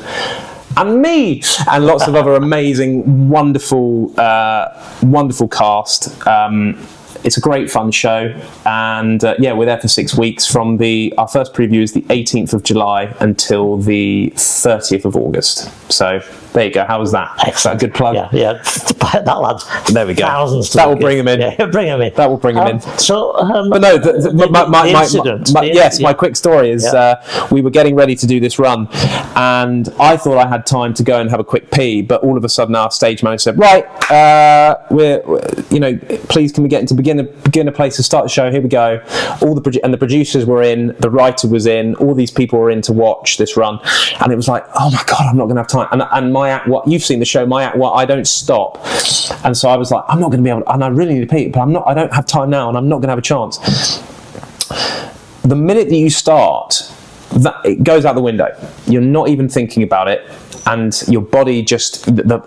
and me, and lots of other amazing, wonderful cast. It's a great fun show, and we're there for 6 weeks. Our first preview is the 18th of July until the 30th of August. So there you go. How was that? Excellent. Is that a good plug? Yeah. That lad. There we go. Thousands. That will bring him in. Yeah, bring him in. That will bring him in. So, but no, the incident. My quick story is we were getting ready to do this run, and I thought I had time to go and have a quick pee, but all of a sudden our stage manager said, "Right, please can we get into beginner place to start the show? Here we go." The producers were in, the writer was in, all these people were in to watch this run, and it was like, oh my god, I'm not going to have time. And my act, you've seen the show, my act, I don't stop, and so I was like, I'm not going to be able to, and I really need to pee, but I don't have time now, and I'm not going to have a chance. The minute that you start, it goes out the window. You're not even thinking about it, and your body just the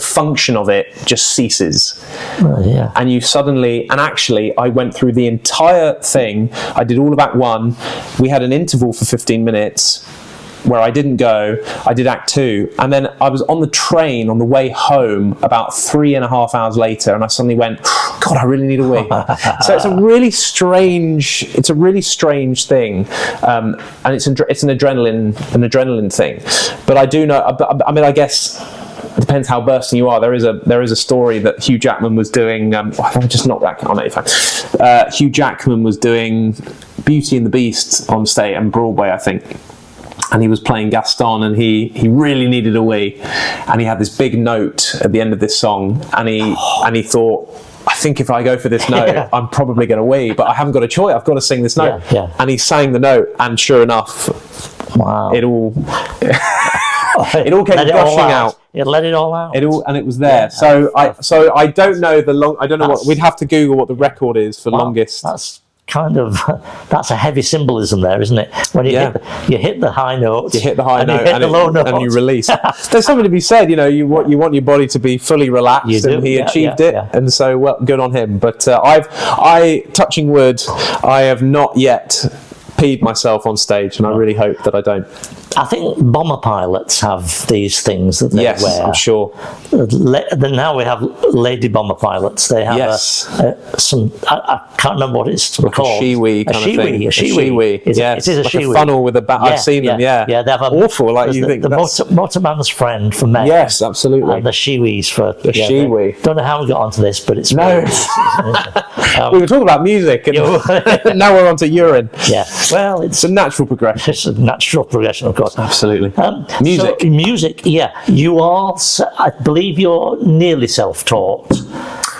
function of it just ceases. And you suddenly, and actually I went through the entire thing. I did all of Act 1. We had an interval for 15 minutes where I didn't go. I did Act 2, and then I was on the train on the way home about 3.5 hours later, and I suddenly went, God, I really need a wee. So it's a really strange thing, and it's an adrenaline thing. But I do know. I mean, I guess it depends how bursting you are. There is a story that Hugh Jackman was doing. I just knocked that on it. Hugh Jackman was doing Beauty and the Beast on stage and Broadway, I think. And he was playing Gaston, and he really needed a wee, and he had this big note at the end of this song, and he thought, I think if I go for this note, I'm probably going to wee, but I haven't got a choice. I've got to sing this note. And he sang the note, and sure enough, it all came gushing out. It let it all out. And it was there. So I don't know what we'd have to Google what the record is for longest. That's a heavy symbolism there, isn't it? When you hit the high note, you hit the high note, and the low note, and you release. There's something to be said, you want your body to be fully relaxed, and he achieved it, and so good on him. But I touching wood, I have not yet peed myself on stage, and I really hope that I don't. I think bomber pilots have these things that they Yes, wear. I'm sure. Now we have lady bomber pilots. They have some. I can't remember what it's like called. A shiwi kind of thing. A shiwi. Yes. It is a like shiwi. a funnel with a bat. I've seen them. Yeah. Yeah. They have awful. Like you think the motorman's friend for men. Yes, absolutely. And the shiwis for the shiwi. Don't know how we got onto this, but it's no. We were talking about music, and now we're onto urine. Yeah. Well, it's a natural progression. It's a natural progression, of course. Absolutely. Music. So, music. Yeah. You are. I believe you're nearly self-taught.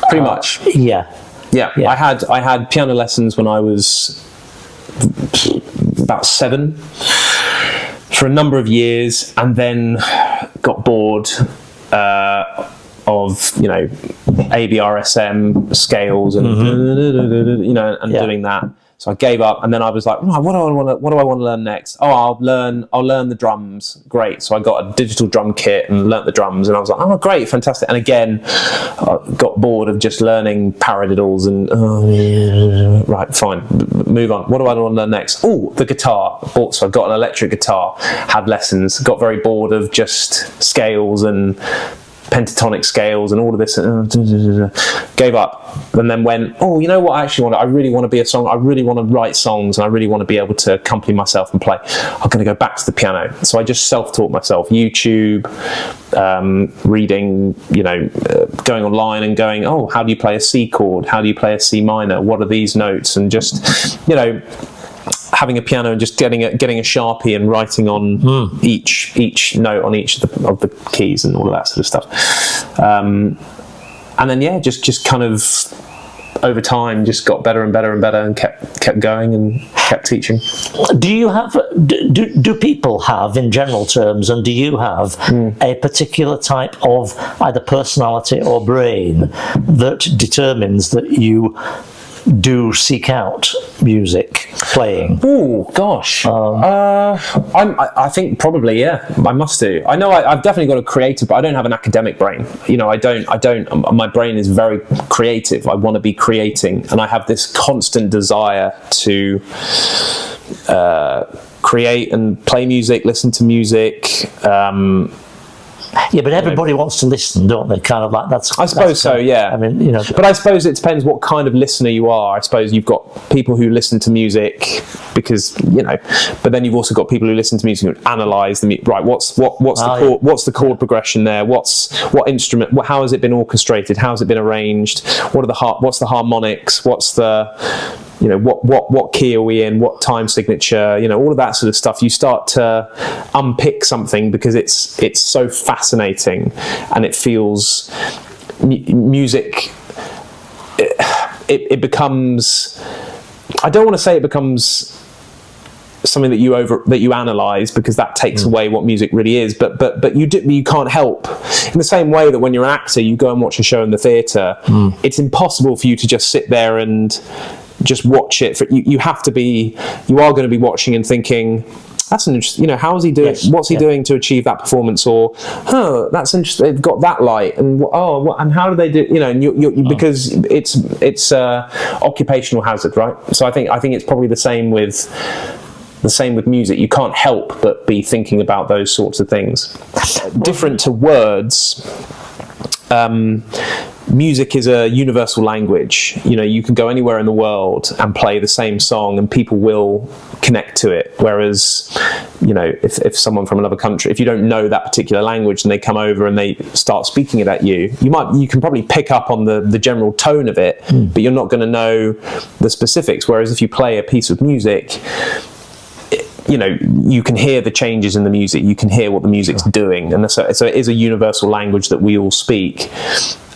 Pretty much. Yeah. I had piano lessons when I was about 7 for a number of years, and then got bored of ABRSM scales and and doing that. So I gave up, and then I was like, what do I want to learn next? Oh, I'll learn the drums. Great. So I got a digital drum kit and learnt the drums, and I was like, oh, great, fantastic. And again, I got bored of just learning paradiddles and right, fine, move on. What do I want to learn next? Oh, the guitar. So I got an electric guitar, had lessons, got very bored of just scales and pentatonic scales and all of this, gave up, and then went, oh, you know what I actually want? I really want to be a song. I really want to write songs, and I really want to be able to accompany myself and play. I'm going to go back to the piano. So I just self-taught myself, YouTube, reading, going online and going, oh, how do you play a C chord? How do you play a C minor? What are these notes? And just, having a piano and just getting a Sharpie and writing on each note on each of the keys and all of that sort of stuff. And then just kind of over time just got better and better and better and kept going and kept teaching. Do you have do people have, in general terms, and do you have a particular type of either personality or brain that determines that you do seek out music playing? Oh gosh, I think probably, yeah, I must do. I know I've definitely got a creative, but I don't have an academic brain. I don't. My brain is very creative. I want to be creating, and I have this constant desire to create and play music, listen to music. Yeah, but everybody wants to listen, don't they? Kind of like that's. I suppose so. Yeah. I mean, But I suppose it depends what kind of listener you are. I suppose you've got people who listen to music because but then you've also got people who listen to music and analyse the music. Right. What's the chord? What's the chord progression there? What instrument? How has it been orchestrated? How has it been arranged? What's the harmonics? What's the what key are we in? What time signature? All of that sort of stuff. You start to unpick something because it's so fascinating, and it feels music. It becomes. I don't want to say it becomes something that you analyze, because that takes away what music really is. But you can't help. In the same way that when you're an actor, you go and watch a show in the theatre. It's impossible for you to just sit there and just watch it. You are going to be watching and thinking, that's an interesting, how is he doing? Yes, what's he doing to achieve that performance? Or, that's interesting. They've got that light, and and how do they do? And because it's occupational hazard, right? So I think it's probably the same with music. You can't help but be thinking about those sorts of things. Different to words. Music is a universal language. You can go anywhere in the world and play the same song and people will connect to it. Whereas, if someone from another country, if you don't know that particular language and they come over and they start speaking it at you, you can probably pick up on the general tone of it, but you're not going to know the specifics. Whereas if you play a piece of music, you can hear the changes in the music, you can hear what the music's doing, and so it is a universal language that we all speak,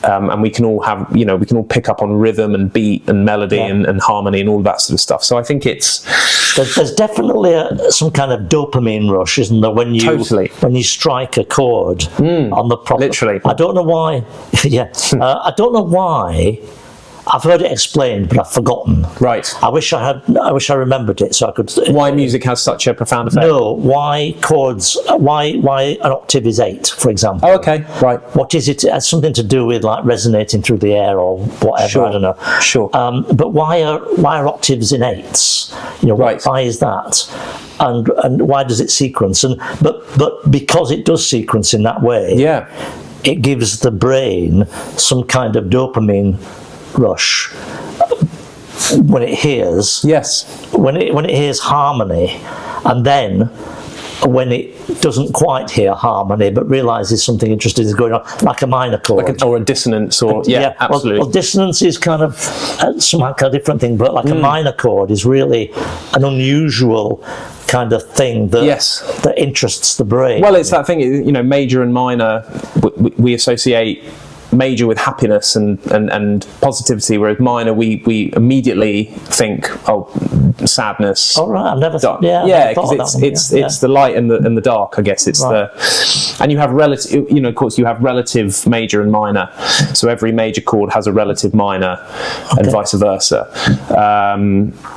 and we can all have, we can all pick up on rhythm and beat and melody and harmony and all that sort of stuff. So I think there's definitely some kind of dopamine rush, isn't there, when you strike a chord on the proper. Literally, I don't know why. I don't know why. I've heard it explained, but I've forgotten. Right. I wish I remembered it so I could. Why music has such a profound effect? No. Why chords? Why an octave is 8, for example? Oh, okay. Right. What is it? It has something to do with like resonating through the air or whatever. Sure. I don't know. Sure. But why are octaves in 8s? Right. why is that? And why does it sequence? But because it does sequence in that way, it gives the brain some kind of dopamine rush when it hears when it hears harmony, and then when it doesn't quite hear harmony but realises something interesting is going on, like a minor chord, or a dissonance, or absolutely. Well, dissonance is kind of some kind of different thing, but like a minor chord is really an unusual kind of thing that interests the brain. Well, it's that thing, major and minor. We associate major with happiness and positivity, whereas minor we immediately think sadness. Oh right, I've never thought. Because it's the light and the dark. I guess it's and you have relative. Of course, you have relative major and minor. So every major chord has a relative minor, and vice versa.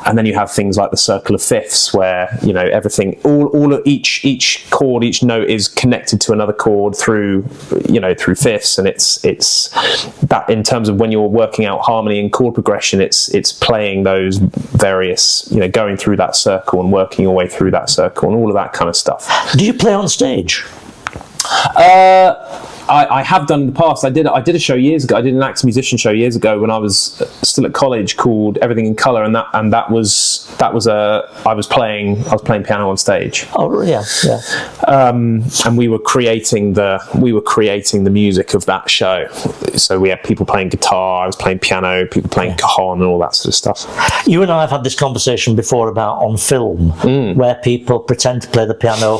And then you have things like the circle of fifths, where everything, all of each chord, each note is connected to another chord through fifths, and it's that in terms of when you're working out harmony and chord progression, it's playing those various, going through that circle and working your way through that circle and all of that kind of stuff. Do you play on stage? I have done in the past. I did a show years ago. I did an actor musician show years ago when I was still at college, called Everything in Colour, and that was I was playing piano on stage. Oh yeah. And we were creating the music of that show. So we had people playing guitar, I was playing piano, people playing cajon and all that sort of stuff. You and I have had this conversation before about on film, where people pretend to play the piano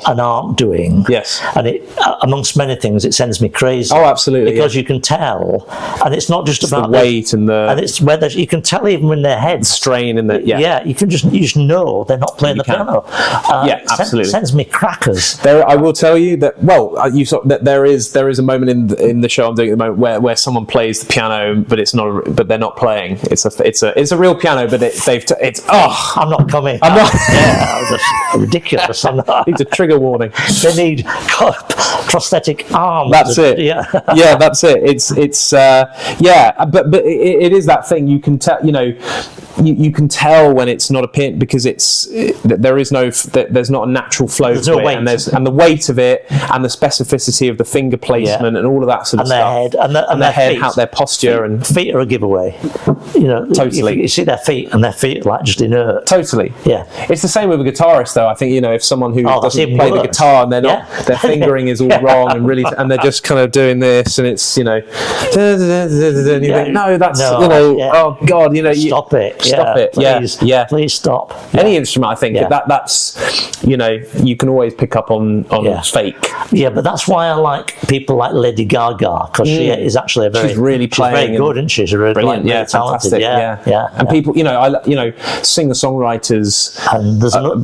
and aren't doing. Yes. And it, amongst many things, it sends me crazy. Oh, absolutely. Because you can tell, and it's not just about the weight and it's whether you can tell even in their heads, strain in the you just know they're not playing the piano. Absolutely. It sends me crackers. I will tell you that. Well, you saw that there is a moment in the show I'm doing at the moment where someone plays the piano, but they're not playing. It's a real piano, but I'm not coming. I'm not. I'm just ridiculous. I'm not. It's a trigger warning. They need prosthetic arms. That's it. Yeah. Yeah, that's it. But it is that thing. You can tell. You can tell when it's not a piano, because there's not a natural flow to it, and the weight of it, and the specificity of the finger placement, and all of that sort of stuff. And their head, how their posture and feet are a giveaway. Totally. You see their feet, and their feet are like just inert. Totally. Yeah. It's the same with a guitarist, though. I think if someone who doesn't play the guitar and they're not, their fingering is all wrong and they're just kind of doing this, and it's and you think, oh God, stop it. Stop it. Please stop. Any instrument, I think that's you can always pick up on fake. Yeah, but that's why I like people like Lady Gaga, because she is actually she's really playing. She's very good, isn't she? She's really brilliant. Really talented. Fantastic. And people, singer-songwriters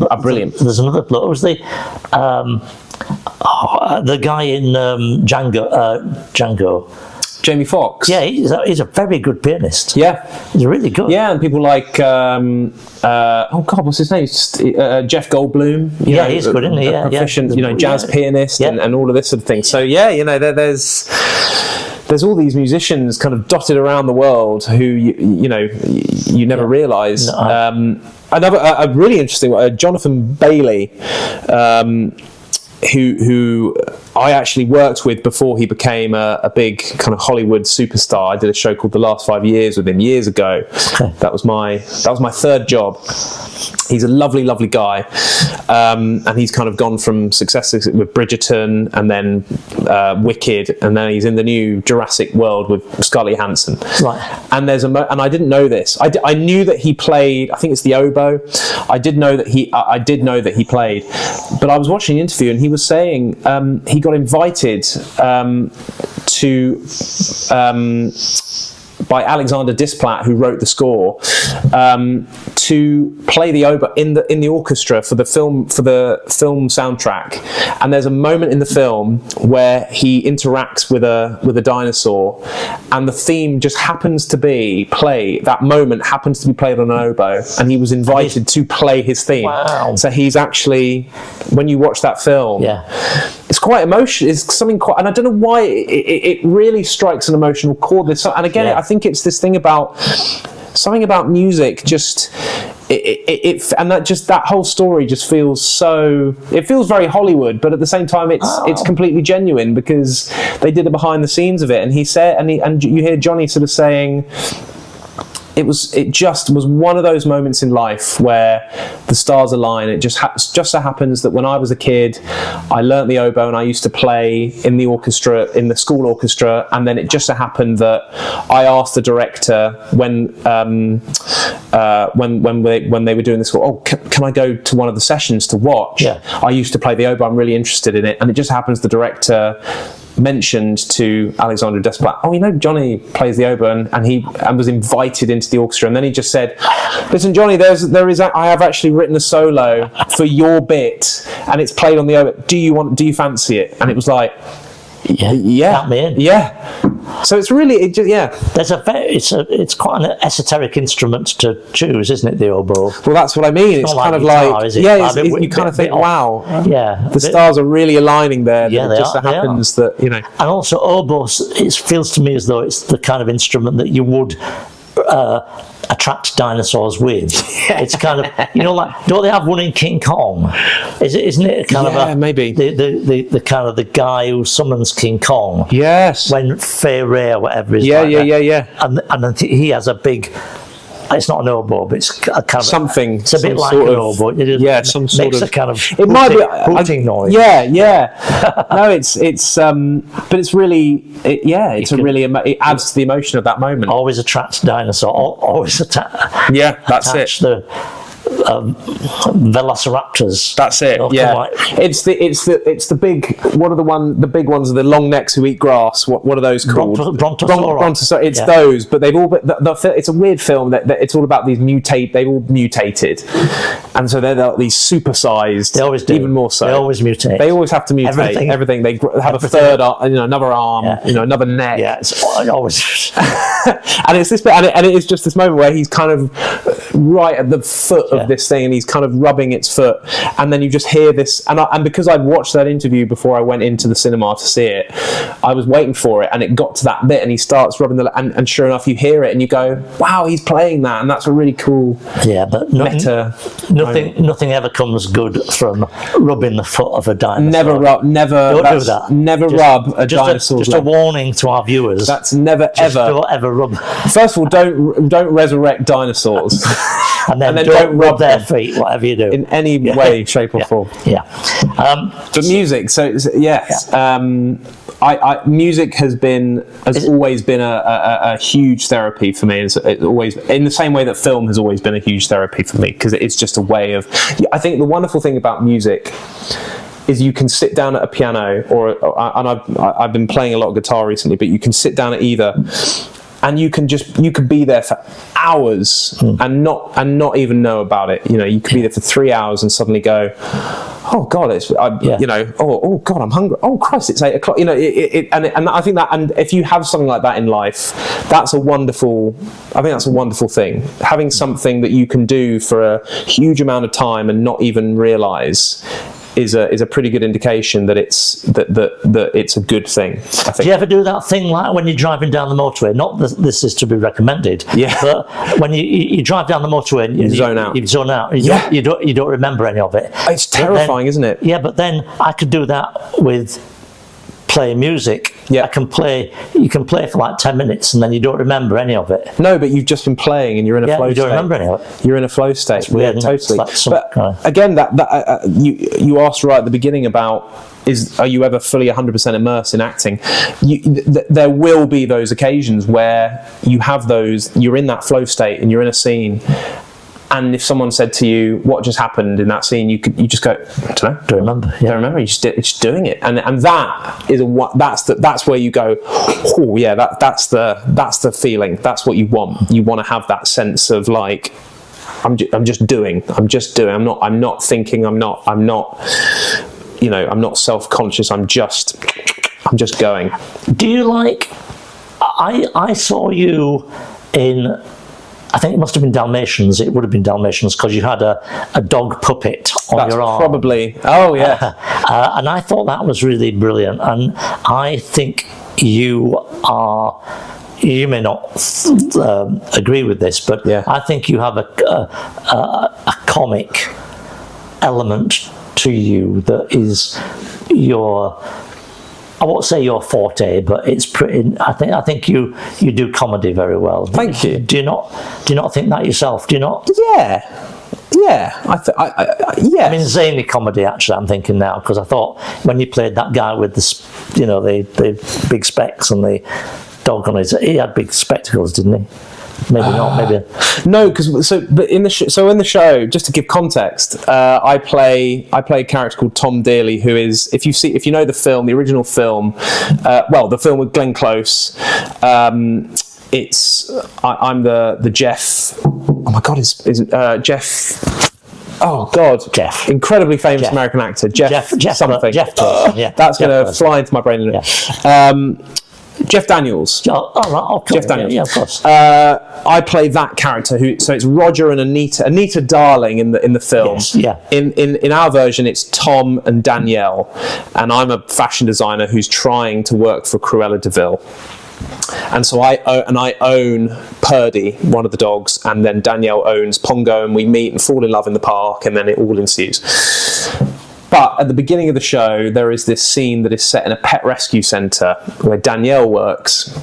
are brilliant. There's another bloke. Was the guy in Django. Jamie Foxx. Yeah, he's a very good pianist. Yeah, he's really good. Yeah, and people like what's his name? Jeff Goldblum. He's good, isn't he? Proficient, jazz pianist and all of this sort of thing. So there's all these musicians kind of dotted around the world who you never realise. Another a really interesting one, Jonathan Bailey, who I actually worked with before he became a big kind of Hollywood superstar. I did a show called The Last 5 Years with him years ago. That was my third job. He's a lovely, lovely guy, and he's kind of gone from success with Bridgerton and then Wicked, and then he's in the new Jurassic World with Scarlett Johansson. Right. And and I didn't know this. I knew that he played. I think it's the oboe. I did know that he played, but I was watching an interview and he was saying he got invited by Alexander Desplat, who wrote the score, to play the oboe in the orchestra for the film soundtrack. And there's a moment in the film where he interacts with a dinosaur, and the theme just happens to be played on an oboe, and he was invited to play his theme. Wow. So he's actually, when you watch that film, it's quite emotional. It's something quite, and I don't know why it really strikes an emotional chord. And again, I think it's this thing about something about music. Just and that whole story just feels it feels very Hollywood, but at the same time it's completely genuine, because they did the behind the scenes of it. And he said, and you hear Johnny sort of saying, it just was one of those moments in life where the stars align. It just so happens that when I was a kid, I learnt the oboe and I used to play in the orchestra, in the school orchestra, and then it just so happened that I asked the director when they were doing this, can I go to one of the sessions to watch? Yeah. I used to play the oboe, I'm really interested in it. And it just happens the director mentioned to Alexandre Desplat, Johnny plays the oboe, and he was invited into the orchestra. And then he just said, listen, Johnny, I have actually written a solo for your bit, and it's played on the oboe. Do you fancy it? And it was like, yeah, count me in. Yeah. So it's really, it's quite an esoteric instrument to choose, isn't it, the oboe? Well, that's what I mean. It's kind of guitar, is it? You kind of think, wow, yeah, the stars are really aligning there. Yeah, it just so happens that, And also oboes, it feels to me as though it's the kind of instrument that you would attract dinosaurs with. It's kind of, don't they have one in King Kong? Isn't it kind of maybe the kind of the guy who summons King Kong? Yes. When Fay Ray or whatever is and he has a big. It's not an oboe, but it's a kind of something. It's a bit like an oboe. Some sort makes of. a kind of. It might be hooting noise. Yeah. No, but it's really. It adds to the emotion of that moment. Always attracts dinosaur. Always Yeah, that's it. The velociraptors. That's it. Yeah, it's the big. What are the big ones? Are the long necks who eat grass? What are those called? Brontosaurus. It's those, but they've all. It's a weird film that it's all about these They've all mutated, and so they're these supersized. They always do. Even more so. They always mutate. They always have to mutate. Everything. They have a third arm, another arm, another neck. Yeah, it's always. And it's this bit, and it is just this moment where he's kind of right at the foot of this thing, and he's kind of rubbing its foot, and then you just hear this, and because I'd watched that interview before I went into the cinema to see it, I was waiting for it, and it got to that bit, and he starts rubbing and sure enough you hear it, and you go, wow, he's playing that, and that's a really cool but nothing ever comes good from rubbing the foot of a dinosaur. Never rub a dinosaur. Just a warning to our viewers. That's never ever. Don't ever rub. First of all, don't resurrect dinosaurs. And then don't rub their feet, whatever you do. In any way, shape or form. Yeah. But music, yes. Music has always been a huge therapy for me. It's always, in the same way that film has always been a huge therapy for me, because it's just a way of. I think the wonderful thing about music is you can sit down at a piano, and I've been playing a lot of guitar recently, but you can sit down at either. And you could be there for hours and not even know about it. You could be there for 3 hours and suddenly go, oh God, oh God, I'm hungry. Oh Christ, it's 8 o'clock. And I think that, and if you have something like that in life, that's a wonderful thing. Having something that you can do for a huge amount of time and not even realise is a pretty good indication that it's a good thing, I think. Do you ever do that thing like when you're driving down the motorway? Not that this is to be recommended. Yeah. But when you drive down the motorway and you zone out. You zone out. You don't remember any of it. It's terrifying, isn't it? Yeah, but then I could do that with playing music. Yeah. You can play for like 10 minutes and then you don't remember any of it. No, but you've just been playing and you're in a flow state. You don't remember any of it. You're in a flow state. It's weird, totally. But again, you asked right at the beginning about are you ever fully 100% immersed in acting? There will be those occasions where you're in that flow state and you're in a scene. And if someone said to you, "What just happened in that scene?" you just go, "I don't know, don't remember." Yeah. Don't remember. You're just doing it, and that is that's where you go. Oh yeah, that's the feeling. That's what you want. You want to have that sense of like, I'm just doing. I'm not thinking. I'm not self-conscious. I'm just going. Do you like? I saw you in. I think it must have been Dalmatians. It would have been Dalmatians because you had a dog puppet on your arm. Probably. Oh, yeah. And I thought that was really brilliant. And I think you are you may not agree with this, but I think you have a comic element to you that is your, I won't say your forte, but it's pretty. I think you do comedy very well. Thank you. Do you not think that yourself? Do you not? Yeah. I mean, zany comedy. Actually, I'm thinking now, because I thought when you played that guy with the big specs and the dog on his, he had big spectacles, didn't he? Maybe not. Maybe no. But in the show, just to give context, I play a character called Tom Dearly, who is, if you know the film, the original film, the film with Glenn Close. I'm the Jeff. Oh my God, is Jeff? Oh God, Jeff, incredibly famous American actor, Jeff something. Jeff, that's going to fly into my brain. Jeff Daniels. Jeff Daniels. Yeah, of course. I play that character so it's Roger and Anita Darling in the film. Yes, yeah. In our version, it's Tom and Danielle, and I'm a fashion designer who's trying to work for Cruella de Vil. And so I own Purdy, one of the dogs, and then Danielle owns Pongo, and we meet and fall in love in the park, and then it all ensues. But at the beginning of the show, there is this scene that is set in a pet rescue centre where Danielle works.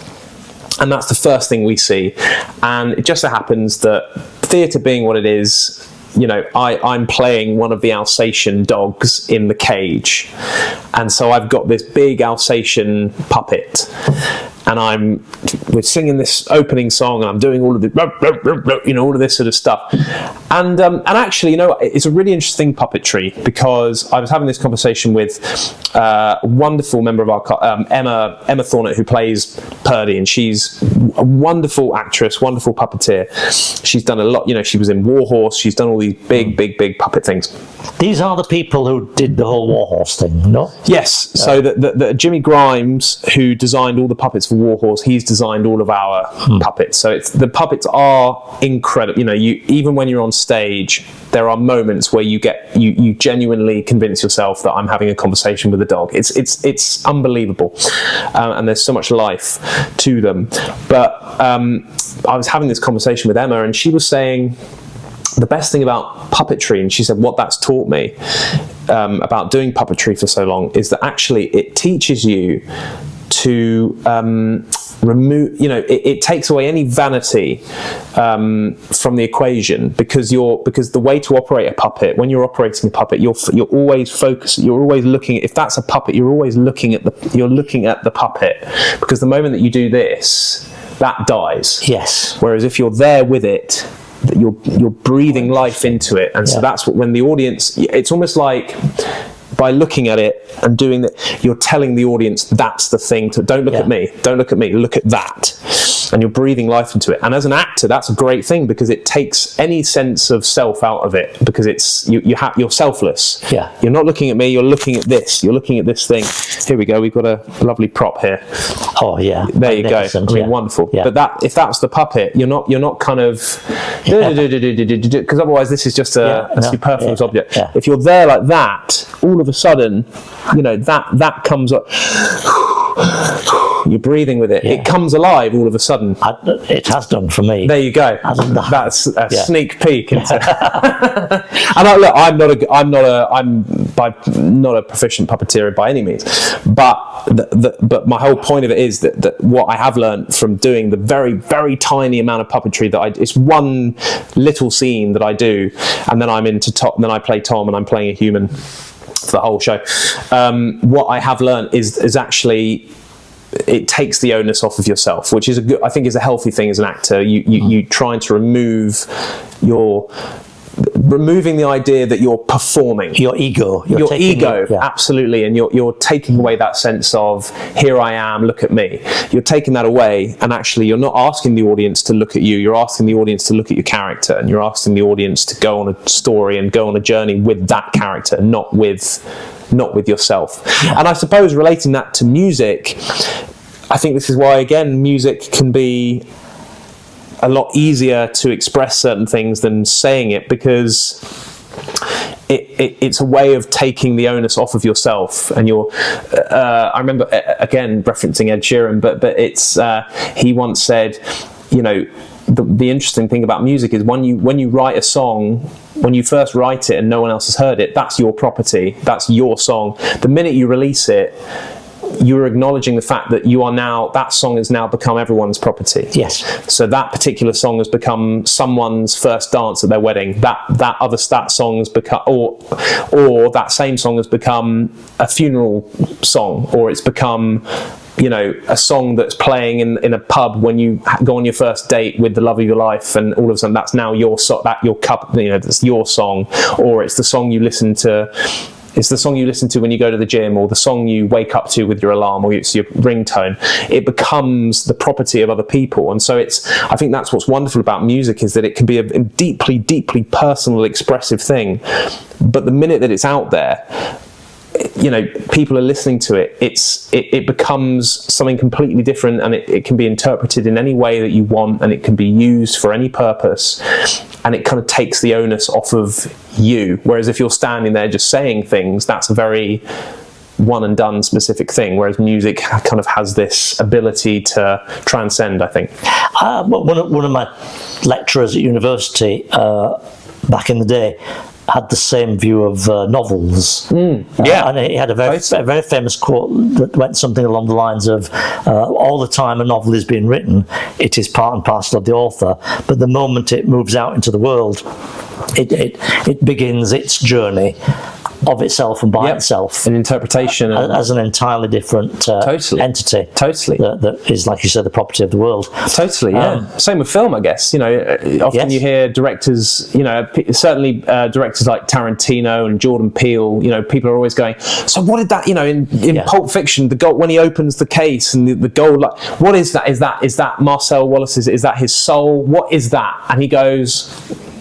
And that's the first thing we see. And it just so happens that theatre being what it is, I'm playing one of the Alsatian dogs in the cage. And so I've got this big Alsatian puppet. And we're singing this opening song, and I'm doing all of the, all of this sort of stuff. And actually, it's a really interesting puppetry, because I was having this conversation with a wonderful member of our Emma Thornett, who plays Purdy, and she's a wonderful actress, wonderful puppeteer. She's done a lot. She was in Warhorse. She's done all these big puppet things. These are the people who did the whole Warhorse thing, no? Yes. So the Jimmy Grimes, who designed all the puppets for Warhorse, he's designed all of our puppets. So the puppets are incredible. Even when you're on stage, there are moments where you genuinely convince yourself that I'm having a conversation with a dog. It's unbelievable, and there's so much life to them. But I was having this conversation with Emma, and she was saying the best thing about puppetry, and she said what that's taught me about doing puppetry for so long, is that actually it teaches you to remove, it takes away any vanity from the equation, because the way to operate a puppet, when you're operating a puppet, you're always focused, you're always looking at, if that's a puppet, you're always looking at the puppet, because the moment that you do this, that dies. Yes. Whereas if you're there with it, you're breathing life into it, and so that's what, when the audience, it's almost like by looking at it and doing that, you're telling the audience that's the thing to, don't look at me, look at that, and you're breathing life into it. And as an actor, that's a great thing, because it takes any sense of self out of it, because it's you're selfless. Yeah, you're not looking at me, you're looking at this, you're looking at this thing. Here we go, we've got a lovely prop here. Oh yeah, there you go. I mean, wonderful. Yeah. But if that's the puppet, you're not kind of because otherwise this is just a superfluous object. Yeah. If you're there like that, all of a sudden, that comes up. You're breathing with it. Yeah. It comes alive all of a sudden. It has done for me. There you go. That's a sneak peek into. And I'm not a proficient puppeteer by any means, but my whole point of it is that what I have learned from doing the very, very tiny amount of puppetry it's one little scene that I do, and then I'm into Tom, and then I play Tom, and I'm playing a human for the whole show. What I have learned is actually, it takes the onus off of yourself, which is I think is a healthy thing as an actor. You trying to removing the idea that you're performing your ego, absolutely, and you're taking away that sense of, here I am, look at me. You're taking that away, and actually you're not asking the audience to look at you, you're asking the audience to look at your character, and you're asking the audience to go on a story and go on a journey with that character, not with yourself. And I suppose relating that to music, I think this is why, again, music can be a lot easier to express certain things than saying it, because it's a way of taking the onus off of yourself. And I remember, again, referencing Ed Sheeran, but it's he once said, you know, the interesting thing about music is when you write a song, when you first write it and no one else has heard it, that's your property, that's your song. The minute you release it, you're acknowledging the fact that that song has now become everyone's property. Yes. So that particular song has become someone's first dance at their wedding. That song has become, or that same song has become a funeral song, or it's become, you know, a song that's playing in a pub when you go on your first date with the love of your life, and all of a sudden that's now your that's your song. Or it's the song you listen to. It's the song you listen to when you go to the gym, or the song you wake up to with your alarm, or it's your ringtone. It becomes the property of other people. And so I think that's what's wonderful about music, is that it can be a deeply, deeply personal, expressive thing. But the minute that it's out there, you know, people are listening to it, it becomes something completely different, and it can be interpreted in any way that you want, and it can be used for any purpose, and it kind of takes the onus off of you. Whereas if you're standing there just saying things, that's a very one and done specific thing, whereas music kind of has this ability to transcend, I think. One of my lecturers at university back in the day had the same view of novels. And he had a very famous quote that went something along the lines of, all the time a novel is being written, it is part and parcel of the author, but the moment it moves out into the world, it begins its journey of itself and by itself, an interpretation as an entirely different entity. Totally, that is, like you said, the property of the world. Totally, yeah. Same with film, I guess. You know, often you hear directors, you know, certainly directors like Tarantino and Jordan Peele. You know, people are always going, so what did that? You know, in Pulp Fiction, the gold, when he opens the case and the gold, like, what is that? Is that Marcel Wallace's? Is that his soul? What is that? And he goes,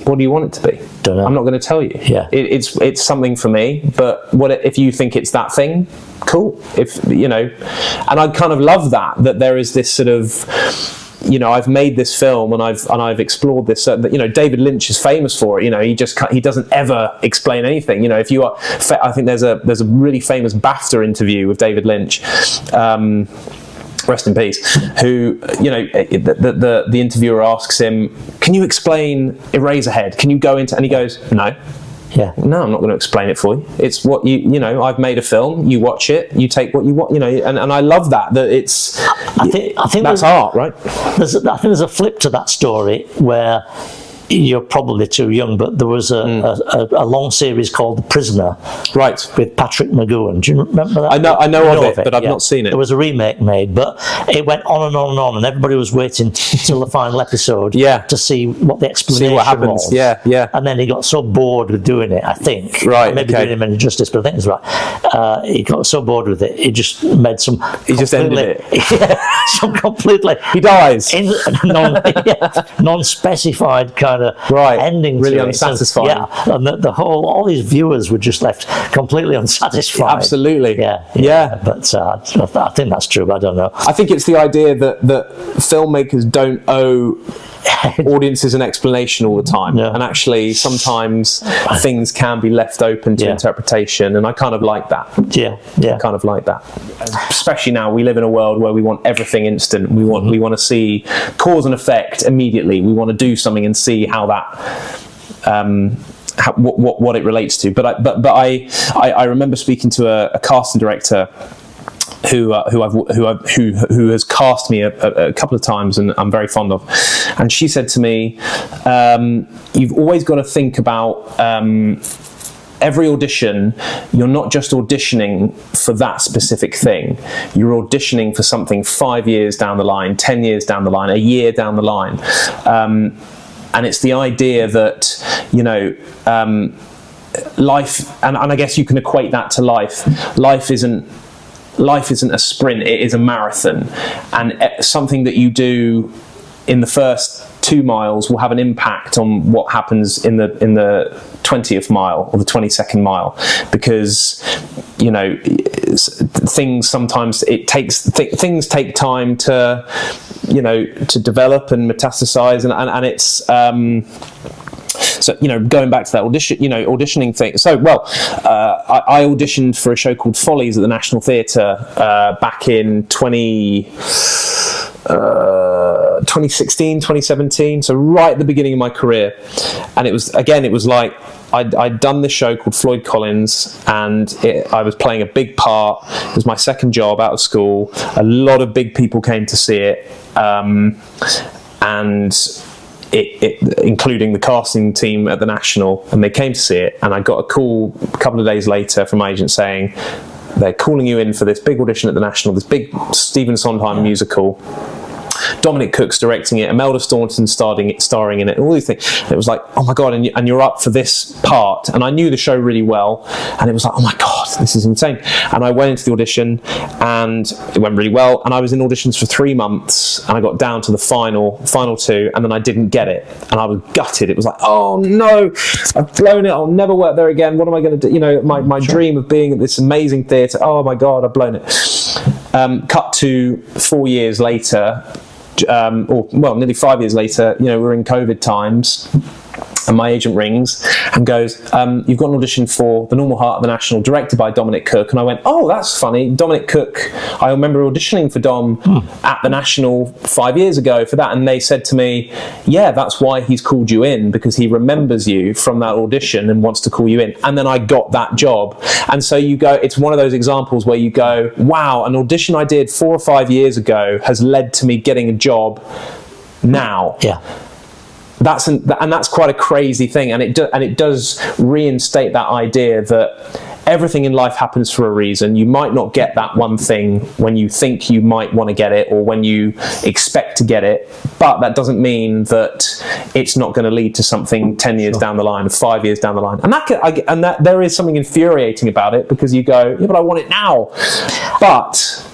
what do you want it to be? Don't know. I'm not going to tell you. Yeah. It's something for me, but if you think it's that thing, cool. If you know, and I kind of love that there is this sort of, you know, I've made this film and I've explored this. You know, David Lynch is famous for it. You know, he doesn't ever explain anything. You know, if you are, I think there's a really famous BAFTA interview with David Lynch. Rest in peace. Who, you know, the interviewer asks him, "Can you explain Eraserhead? Can you go into?" And he goes, "No." Yeah. No, I'm not going to explain it for you. It's what you know. I've made a film. You watch it. You take what you want. You know, and I love that it's. I think that's art, right? I think there's a flip to that story where. You're probably too young, but there was a long series called The Prisoner, right, with Patrick McGoohan. Do you remember that? I know of it, but I've not seen it. There was a remake made, but it went on and on and on, and everybody was waiting till the final episode to see what the explanation was. Yeah. And then he got so bored with doing it, I think. Right. Maybe doing him any justice, but I think it's right. He got so bored with it, he just made some. He just ended it. Some completely. He dies. Non-specified kind of ending, really to unsatisfying. And all these viewers were just left completely unsatisfied. Absolutely. Yeah. But I think that's true. But I don't know. I think it's the idea that filmmakers don't owe audiences an explanation all the time, and actually sometimes things can be left open to interpretation, and I kind of like that. I kind of like that, especially now we live in a world where we want everything instant. We want to see cause and effect immediately. We want to do something and see how that what it relates to. But I remember speaking to a casting director who has cast me a couple of times, and I'm very fond of. And she said to me, "You've always got to think about every audition. You're not just auditioning for that specific thing. You're auditioning for something 5 years down the line, 10 years down the line, a year down the line." And it's the idea that, you know, life, and I guess you can equate that to life. Life isn't a sprint, it is a marathon, and something that you do in the first 2 miles will have an impact on what happens in the 20th mile or the 22nd mile, because, you know, things sometimes things take time to, you know, to develop and metastasize, and it's So, going back to that auditioning thing. So, I auditioned for a show called Follies at the National Theatre back in 2016, 2017, so right at the beginning of my career. And it was like I'd done this show called Floyd Collins, and I was playing a big part. It was my second job out of school. A lot of big people came to see it, and it including the casting team at the National, and they came to see it. And I got a call a couple of days later from my agent saying, they're calling you in for this big audition at the National, this big Stephen Sondheim musical. Dominic Cook's directing it, Imelda Staunton starring in it, and all these things. And it was like, oh my God, and you're up for this part. And I knew the show really well, and it was like, oh my God, this is insane. And I went into the audition, and it went really well. And I was in auditions for 3 months, and I got down to the final 2, and then I didn't get it. And I was gutted. It was like, oh no, I've blown it. I'll never work there again. What am I going to do? My dream of being at this amazing theatre. Oh my God, I've blown it. Cut to 4 years later, nearly 5 years later, we're in COVID times, and my agent rings and goes, you've got an audition for The Normal Heart of the National, directed by Dominic Cook. And I went, oh, that's funny. Dominic Cook, I remember auditioning for Dom at the National 5 years ago for that. And they said to me, yeah, that's why he's called you in, because he remembers you from that audition and wants to call you in. And then I got that job. And so it's one of those examples where you go, wow, an audition I did 4 or 5 years ago has led to me getting a job now. Yeah. That's quite a crazy thing, and it does reinstate that idea that everything in life happens for a reason. You might not get that one thing when you think you might want to get it, or when you expect to get it, but that doesn't mean that it's not going to lead to something 10 years down the line, 5 years down the line. And that there is something infuriating about it, because you go, yeah, but I want it now. But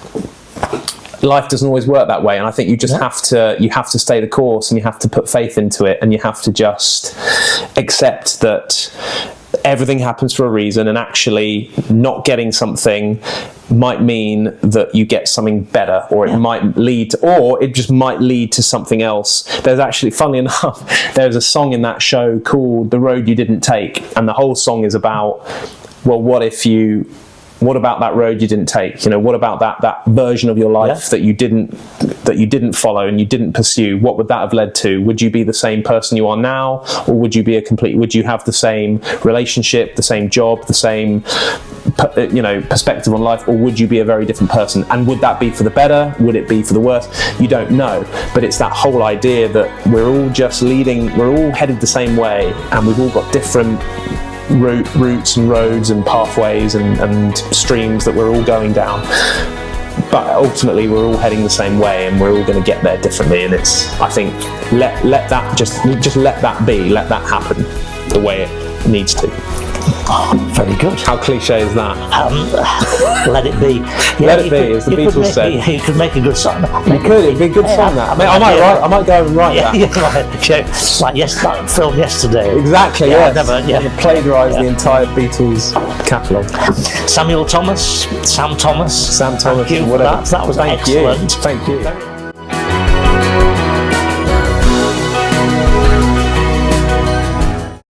life doesn't always work that way, and I think you just have to stay the course, and you have to put faith into it, and you have to just accept that everything happens for a reason, and actually not getting something might mean that you get something better, or it might lead to, or it just might lead to something else. There's actually, funnily enough, there's a song in that show called The Road You Didn't Take, and the whole song is about, well, what about that road you didn't take? What about that version of your life that you didn't follow and you didn't pursue? What would that have led to? Would you be the same person you are now, or would you have the same relationship, the same job, the same perspective on life, or would you be a very different person? And would that be for the better? Would it be for the worse? You don't know. But it's that whole idea that we're all headed the same way, and we've all got different routes and roads and pathways and streams that we're all going down, but ultimately we're all heading the same way, and we're all going to get there differently. And I think let that just let that be, let that happen the way it needs to. Oh, very good. How cliche is that? Let it be. Yeah, let it be, as the Beatles said. You could make a good song. You could. It'd be a good song. That. I might go and write that. Like that film Yesterday. Exactly. Yes. Plagiarised the entire Beatles catalogue. Sam Thomas. Thank you. That was excellent. Thank you.